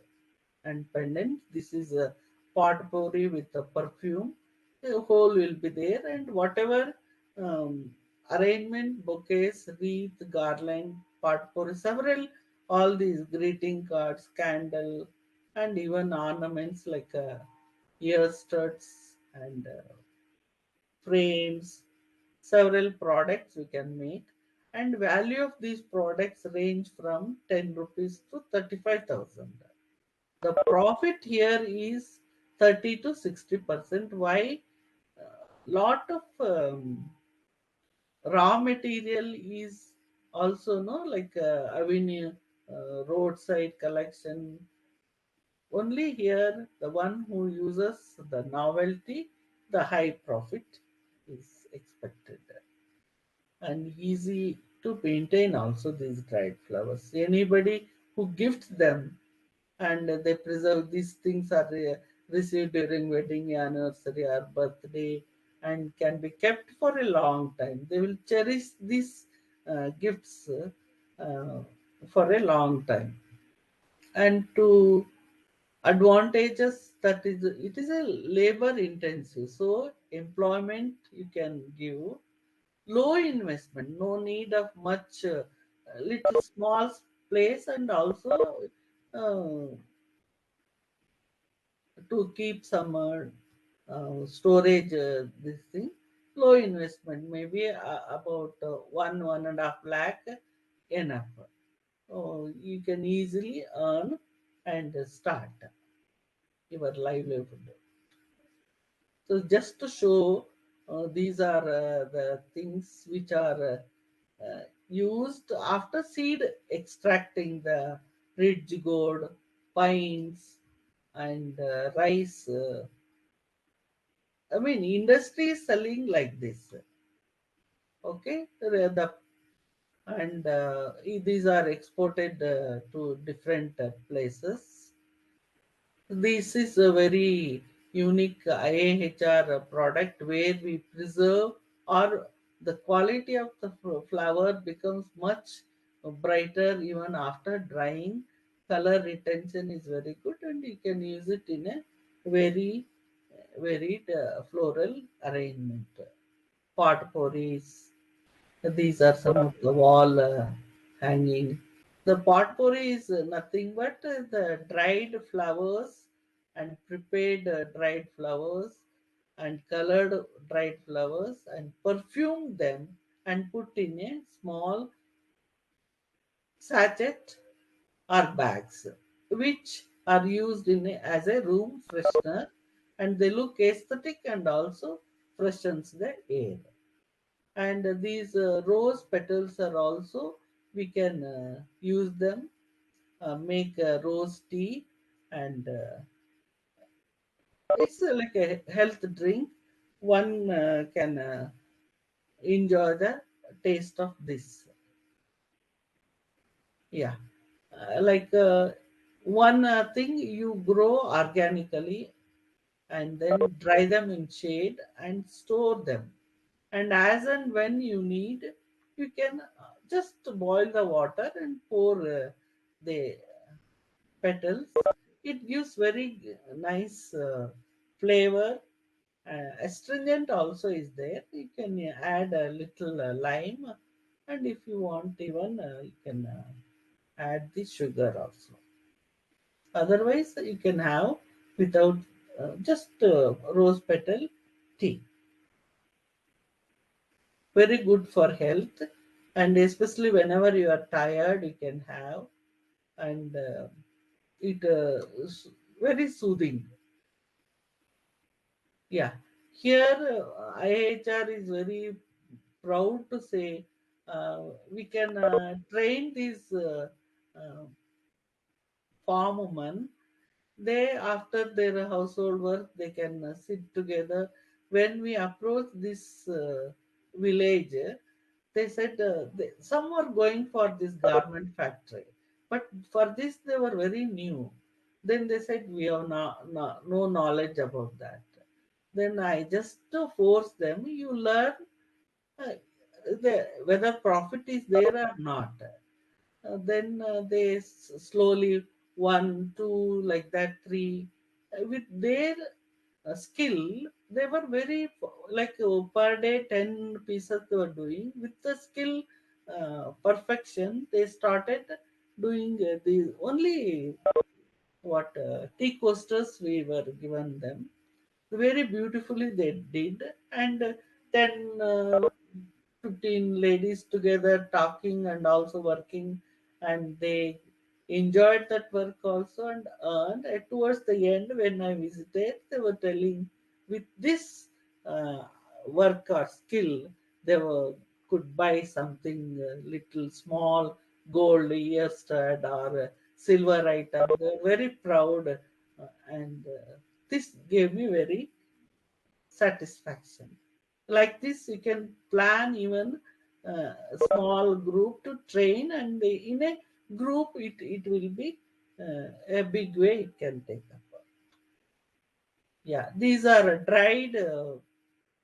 and pendant. This is a potpourri with a perfume. The whole will be there, and whatever arrangement, bouquets, wreath, garland, potpourri, several, all these greeting cards, candle, and even ornaments like ear studs and frames, several products we can make, and value of these products range from 10 rupees to 35,000. The profit here is 30 to 60%. Why? Lot of raw material is also no, like avenue roadside collection. Only here, the one who uses the novelty, the high profit is expected, and easy to maintain also these dried flowers. Anybody who gifts them and they preserve these things are received during wedding anniversary or birthday and can be kept for a long time. They will cherish these gifts uh, for a long time. And to advantages, that is, it is a labor intensive, so employment you can give, low investment, no need of much, little small place, and also uh, to keep some storage, this thing, low investment, maybe about 1.5 lakh enough. You can easily earn and start your livelihood. So just to show, these are the things which are used after seed extracting, the ridge gourd, pines, and rice. I mean, industry is selling like this. Okay, and these are exported to different places. This is a very unique IAHR product where we preserve, or the quality of the flower becomes much brighter even after drying. Color retention is very good, and you can use it in a very varied floral arrangement. Potpourris. These are some of the wall hanging. The potpourri is nothing but the dried flowers and prepared dried flowers and colored dried flowers and perfume them and put in a small sachet or bags, which are used as a room freshener, and they look aesthetic and also freshens the air. And these rose petals are also, we can use them, make rose tea, and it's like a health drink. One can enjoy the taste of this. Yeah, like one thing, you grow organically and then dry them in shade and store them, and as and when you need, you can just boil the water and pour the petals. It gives very nice flavor. Astringent also is there. You can add a little lime, and if you want, even you can add the sugar also. Otherwise, you can have without, just rose petal tea. Very good for health, and especially whenever you are tired, you can have, and it very soothing. Yeah, here IHR is very proud to say we can train these farm women. They, after their household work, they can sit together. When we approach this village, they said some were going for this garment factory, but for this they were very new. Then they said we have no knowledge about that. Then I just force them. You learn uh, whether profit is there or not. Then they slowly, one, two, like that, three. With their skill, they were very, like per day 10 pieces they were doing. With the skill perfection, they started doing the only what tea coasters we were given them. Very beautifully they did, and then 15 ladies together talking and also working, and they enjoyed that work also and earned. And towards the end, when I visited, they were telling with this uh, work or skill, they were could buy something little small gold ear stud or silver item. They were very proud, and this gave me very satisfaction. like this, you can plan even a small group to train, and in a group, it will be a big way it can take up. Yeah, these are dried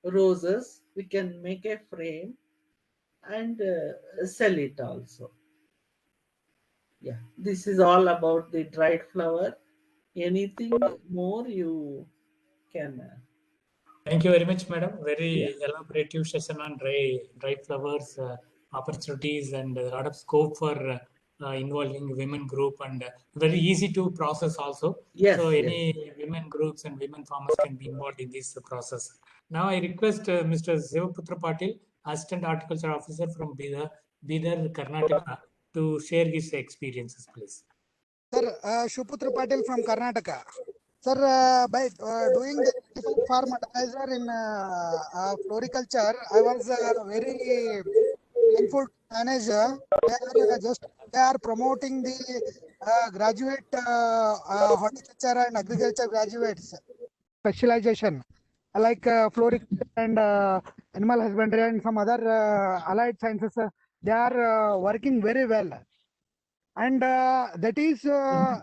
roses. We can make a frame and sell it also. Yeah, this is all about the dried flower. Anything more you can? Thank you very much, madam. Yeah. Very elaborative session on dry flowers, opportunities, and a lot of scope for involving women group, and very easy to process also. Yes, So yes. any women groups and women farmers can be involved in this process. Now I request Mr. Sivaputra Patil, Assistant Horticulture Officer from Bidar, Karnataka, to share his experiences, please. Sir, Shuputra Patil from Karnataka. Sir, by doing the certified farm advisor in floriculture, I was very thankful to manager. They are promoting the graduate horticulture and agriculture graduates specialization like floriculture and animal husbandry and some other allied sciences. They are working very well, and that is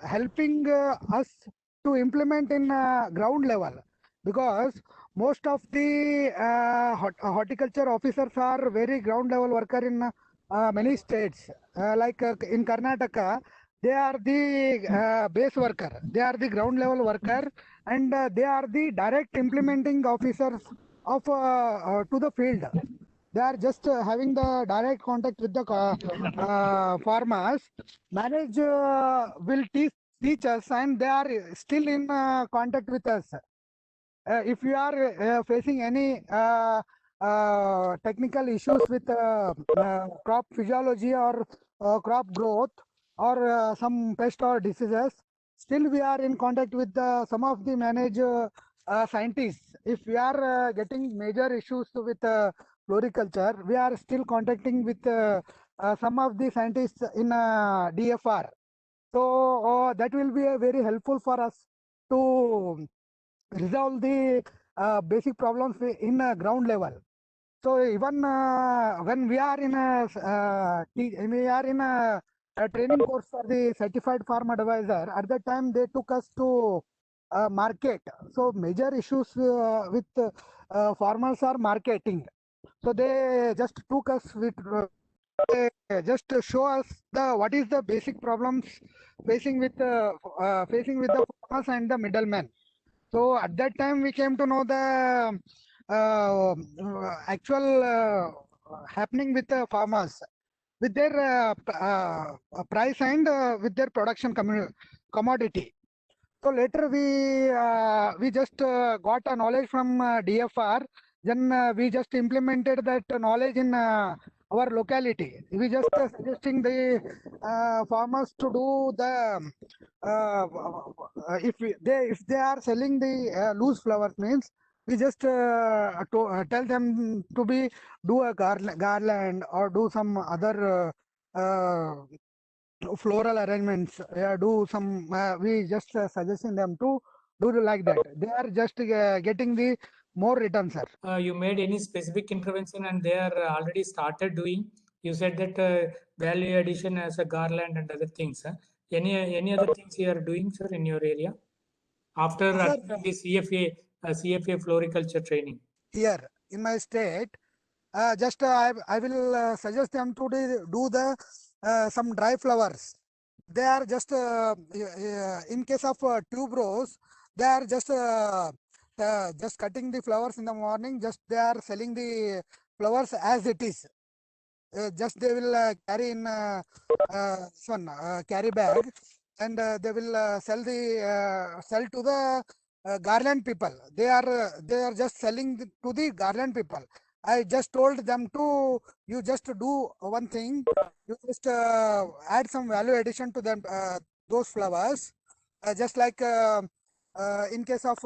helping us to implement in ground level, because most of the horticulture officers are very ground level worker in many states, like in Karnataka. They are the base worker, they are the ground level worker, and they are the direct implementing officers of to the field. They are just having the direct contact with the farmers. Manage will teach us, and they are still in contact with us. If you are facing any technical issues with crop physiology or crop growth or some pest or diseases, still we are in contact with some of the manage scientists. If we are getting major issues with floriculture, we are still contacting with some of the scientists in DFR. So that will be very helpful for us to resolve the basic problems in ground level. So even when we are in a training course for the certified farm advisor, at that time they took us to market. So major issues with farmers are marketing. So they just took us with just to show us the what is the basic problems facing with the farmers and the middlemen. So at that time we came to know the actual happening with the farmers with their price and with their production commodity. So later we just got a knowledge from DFR. Then we just implemented that knowledge in our locality. We just suggesting the farmers to do the if they are selling the loose flowers, means we just tell them to be do a garland or do some other floral arrangements. Yeah, do some we just suggesting them to do like that. They are just getting the more return, sir. You made any specific intervention and they are already started doing? You said that value addition as a garland and other things. Any other things you are doing, sir, in your area after Sir, this CFA floriculture training? here in my state, just I will suggest them to do the some dry flowers. They are just in case of tuberose, they are just cutting the flowers in the morning. Just they are selling the flowers as it is. Just they will carry in carry bag, and they will sell to the garland people. They are just selling to the garland people. I just told them to you just do one thing. You just add some value addition to them those flowers, just like in case of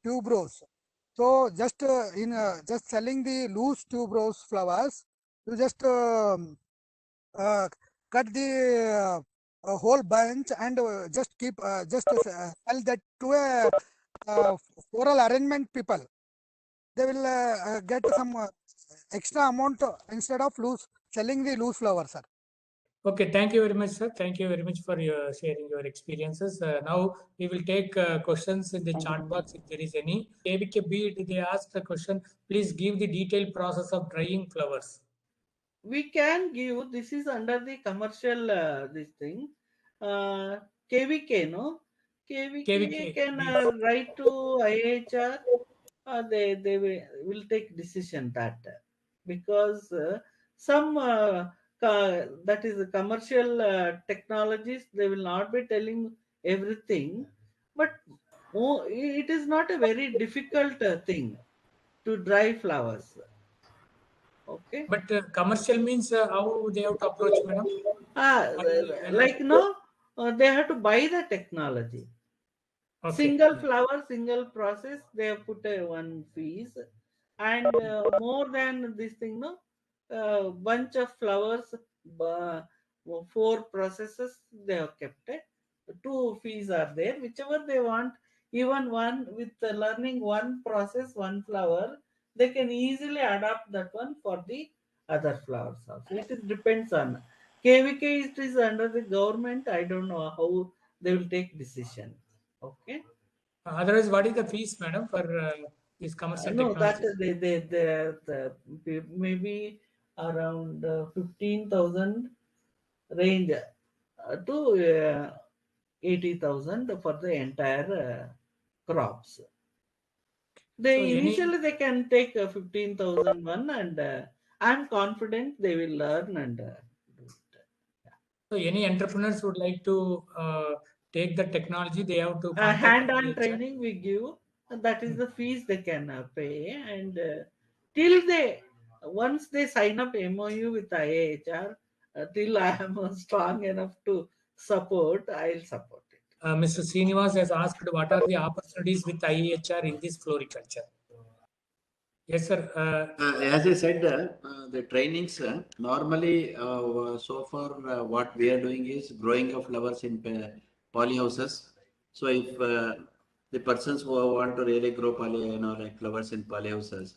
tuberose. So just just selling the loose tuberose flowers, you just cut the whole bunch and just keep sell that to a floral arrangement people. they will get some extra amount instead of selling the loose flower, sir. Okay, thank you very much, sir. Thank you very much for your sharing your experiences. Now we will take questions in the chat box if there is any. KVKB, they asked the question, please give the detailed process of drying flowers. We can give, this is under the commercial this thing. KVK, no? KVK can write to IHR. They will take decision that because some that is the commercial technologies, they will not be telling everything, but it is not a very difficult thing to dry flowers. Okay. But commercial means how they have to approach, madam? Like no, they have to buy the technology. Okay. Single flower, single process, they have put a one fees, and more than this thing, no, bunch of flowers, uh, 4 processes they have kept it. 2 fees are there, whichever they want. Even one with learning one process, one flower, they can easily adapt that one for the other flowers also. It is depends on KVK. It is under the government. I don't know how they will take decision. Okay. Otherwise, what is the fees, madam, for this commercial No, that technology? maybe around 15,000 range to 80,000 for the entire crops. They So initially they can take 15,000 one, and I'm confident they will learn and do it. So any entrepreneurs would like to take the technology, they have to contact Hand-on IHR. training we give, that is the fees they can pay, and till they once they sign up MOU with IHR, till I am strong enough to support, I'll support it. Mr. Srinivas has asked what are the opportunities with IHR in this floriculture? Yes, sir. As I said, the trainings normally so far what we are doing is growing of flowers in polyhouses. So if the persons who want to really grow like flowers in polyhouses,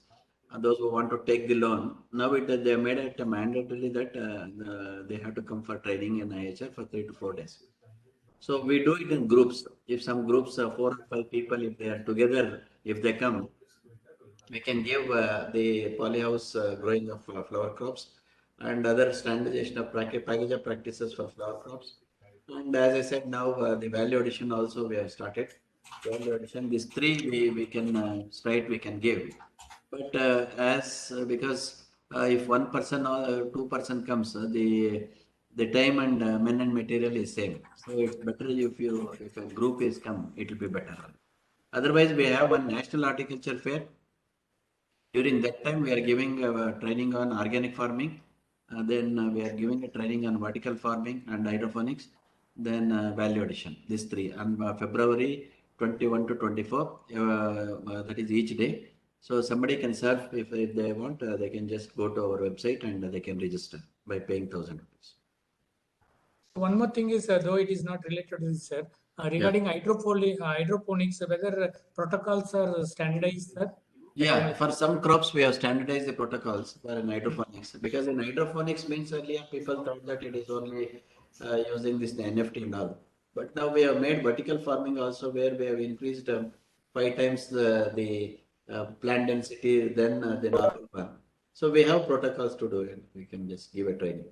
those who want to take the loan, now they made it mandatory that they have to come for training in IHR for 3 to 4 days. So we do it in groups. If some groups, 4 or 5 people, if they are together, if they come, we can give the polyhouse growing of flower crops and other standardization of package of practices for flower crops. And as I said, now the value addition also we have started. Value addition, these 3 we can straight we can give. But because if 1 person or 2 person comes, the time and men and material is same. So it's better if a group is come, it will be better. Otherwise, we have one national horticulture fair. During that time, we are giving training on organic farming. Then we are giving a training on vertical farming and hydroponics. Then value addition. These 3 on February 21 to 24. That is each day. So somebody can serve if they want. They can just go to our website and they can register by paying 1,000 rupees. One more thing is, though it is not related to this, sir, regarding hydroponics, whether protocols are standardized, sir? Yeah, for some crops we have standardized the protocols for in hydroponics, because in hydroponics means earlier people thought that it is only using this the NFT and all. But now we have made vertical farming also, where we have increased 5 times the plant density than the normal one. So we have protocols to do it. We can just give a training.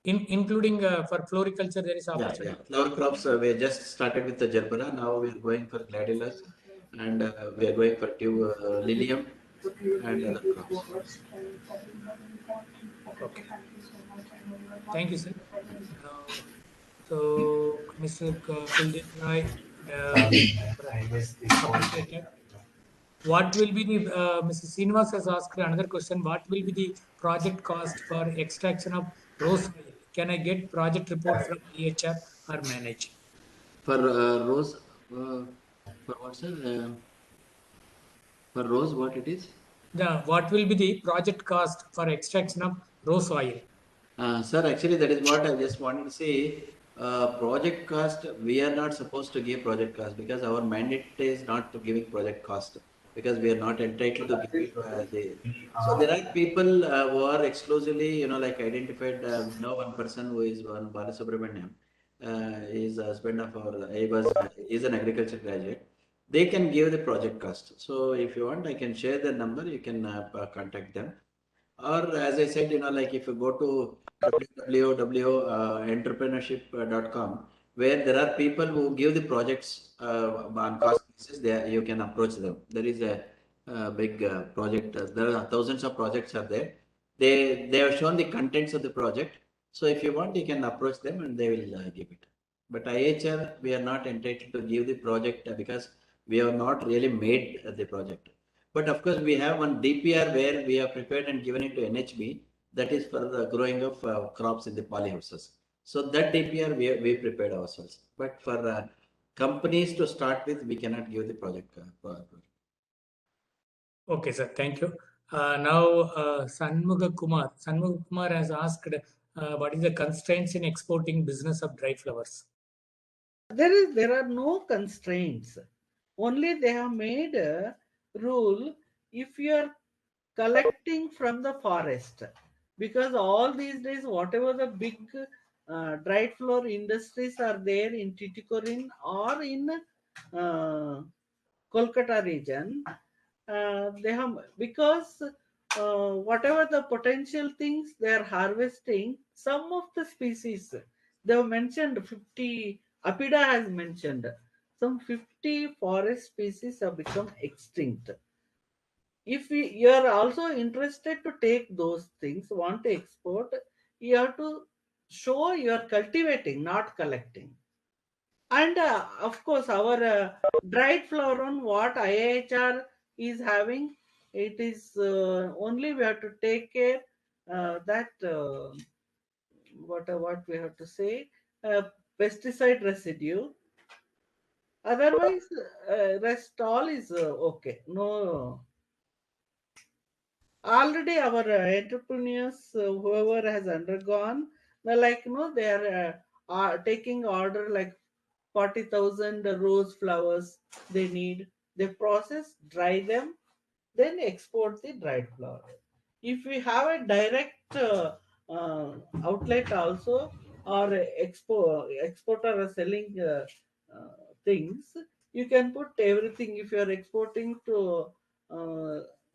Including for floriculture, there is Yeah, opportunity. flower crops we just started with the gerbera. Now we are going for gladiolus, and we are going for lilium and other crops. Okay. Thank you, sir. So, Mr. Kuldeep Rai, appreciated. What will be the, Mr. Srinivas has asked another question. What will be the project cost for extraction of rose oil? Can I get project report from EHR or manage? For rose, for what, sir? For rose, what it is? What will be the project cost for extraction of rose oil? Sir, actually, that is what I just wanted to say. Project cost, we are not supposed to give project cost because our mandate is not to giving project cost. because we are not entitled to give it. So there are people who are exclusively, like identified. Know one person who is one Balasubramaniam. Is a husband of our. He is an agriculture graduate. They can give the project cost. So if you want, I can share the number. You can contact them. Or as I said, like if you go to www.entrepreneurship.com, where there are people who give the projects on cost basis, there you can approach them. There is a, big project. There are thousands of projects are there. They have shown the contents of the project. So if you want, you can approach them and they will give it. But IHR, we are not entitled to give the project because we have not really made the project. But of course, we have one DPR where we have prepared and given it to NHB. That is for the growing of crops in the polyhouses. So that DPR we prepared ourselves. But for companies to start with, we cannot give the project. Okay, sir. Thank you. Now, Sanmugha Kumar. Sanmugha Kumar has asked, what is the constraints in exporting business of dry flowers? There are no constraints. Only they have made a rule if you are collecting from the forest, because all these days whatever the big dried flower industries are there in Tuticorin or in Kolkata region, they have, because whatever the potential things they are harvesting, some of the species they have mentioned 50. Apida has mentioned some 50 forest species have become extinct. If you are also interested to take those things, want to export, you have to show you are cultivating, not collecting. And of course, our dried flower on what IHR is having, it is only we have to take care that what we have to say, pesticide residue. Otherwise, rest all is okay. No, already our entrepreneurs, whoever has undergone, they're like, they are taking order like 40,000 rose flowers they need. They process, dry them, then export the dried flower. If we have a direct outlet also, or exporter are selling uh, things, you can put everything. If you are exporting to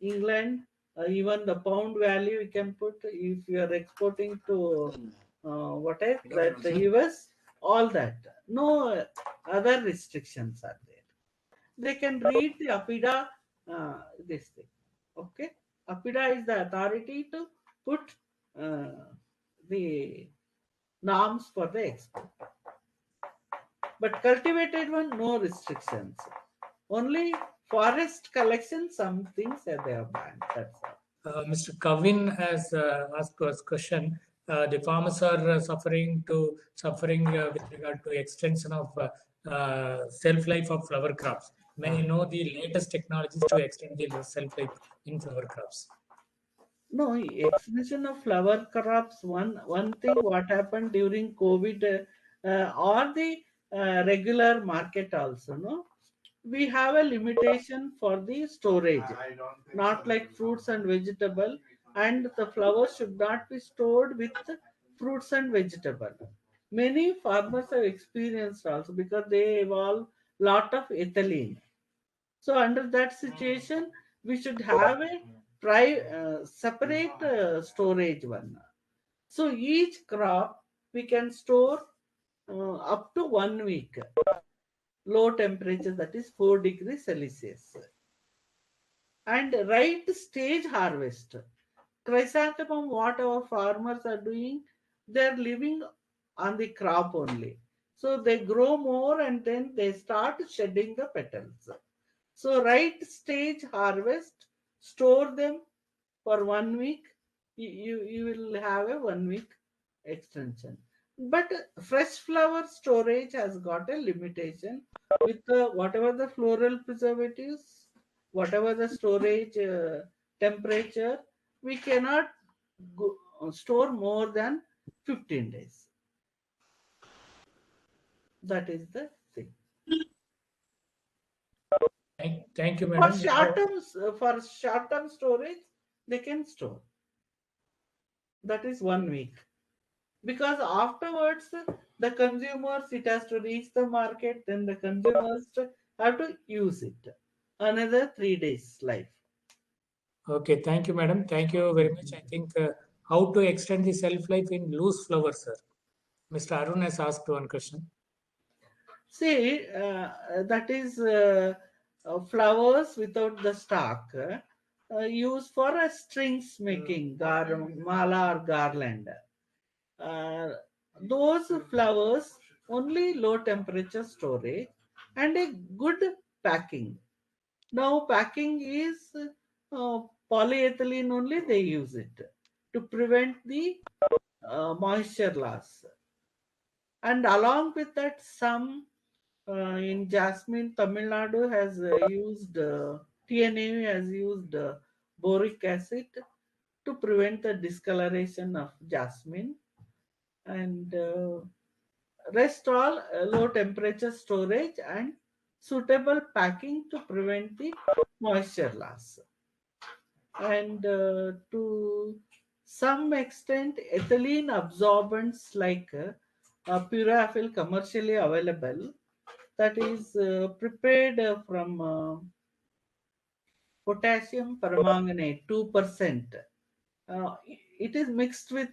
England, even the pound value you can put. If you are exporting to what else, that US, all that, no other restrictions are there. They can read the Apida, this thing. Okay, Apida is the authority to put the norms for the export. But cultivated one, no restrictions. Only forest collection, some things that they are banned. That's all. Mr. Kavin has asked us question. The farmers are suffering with regard to extension of shelf life of flower crops. May you know the latest technologies to extend the shelf life in flower crops? No, extension of flower crops. One thing what happened during COVID, or the regular market also. No, we have a limitation for the storage, not like fruits and vegetable, and the flowers should not be stored with fruits and vegetable. Many farmers have experienced also because they evolve lot of ethylene. So under that situation, we should have a separate storage one. So each crop we can store up to 1 week, low temperature, that is 4 degrees Celsius. And right stage harvest. Chrysanthemum, what our farmers are doing, they're living on the crop only. So they grow more and then they start shedding the petals. So right stage harvest, store them for 1 week. You will have a 1 week extension. But fresh flower storage has got a limitation with whatever the floral preservatives, whatever the storage temperature, we cannot store more than 15 days. That is the thing. Thank you, For madam. short-term storage, they can store. That is 1 week. Because afterwards, the consumers, it has to reach the market, then the consumers have to use it. Another 3 days life. Okay, thank you, madam. Thank you very much. I think how to extend the shelf life in loose flowers, sir. Mr. Arun has asked one question. See, that is flowers without the stalk, used for a strings making, mala or garland. Those flowers only low temperature storage and a good packing. Now packing is polyethylene only, they use it to prevent the moisture loss. And along with that, some in Jasmine, Tamil Nadu has used TNA has used boric acid to prevent the discoloration of jasmine, and rest all low temperature storage and suitable packing to prevent the moisture loss. And to some extent, ethylene absorbents like Purafil commercially available, that is prepared from potassium permanganate 2%. It is mixed with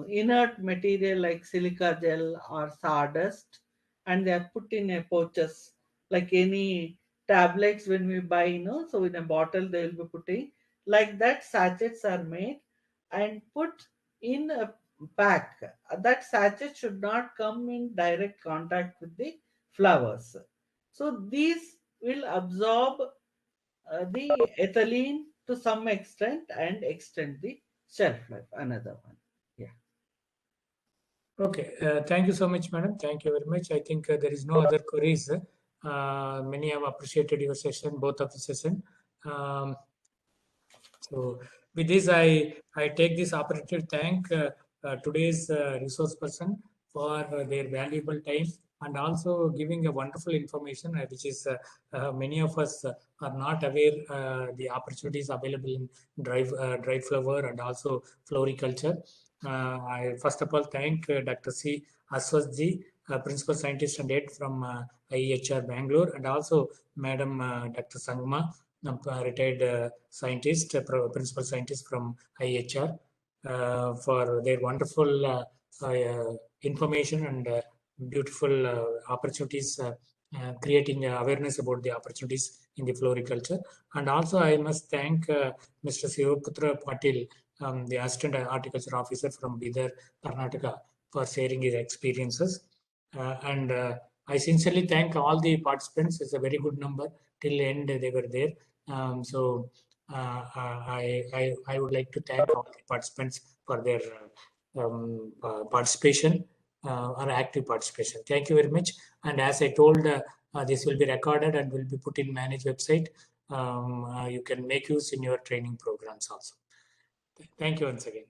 inert material like silica gel or sawdust, and they are put in a pouches like any tablets when we buy, so in a bottle they will be putting like that. Sachets are made and put in a pack. That sachet should not come in direct contact with the flowers. So these will absorb the ethylene to some extent and extend the shelf life. Another one. Yeah. Okay, thank you so much, madam. Thank you very much. I think there is no other queries. Many have appreciated your session, both of the session. So with this, I take this opportunity to thank today's resource person for their valuable time and also giving a wonderful information, which is many of us are not aware the opportunities available in dry flower and also floriculture. I first of all thank Dr. C. Aswasji, Principal Scientist and Head from IEHR Bangalore, and also Madam Dr. Sangma, retired scientist, principal scientist from IHR, for their wonderful information and beautiful opportunities, creating awareness about the opportunities in the floriculture. And also I must thank Mr. Sivaputra Patil, the Assistant Horticulture Officer from Bidar, Karnataka, for sharing his experiences. And I sincerely thank all the participants. It's a very good number. Till the end they were there. So I would like to thank all the participants for their participation or active participation. Thank you very much. And as I told, this will be recorded and will be put in Manage website. You can make use in your training programs also. Thank you once again.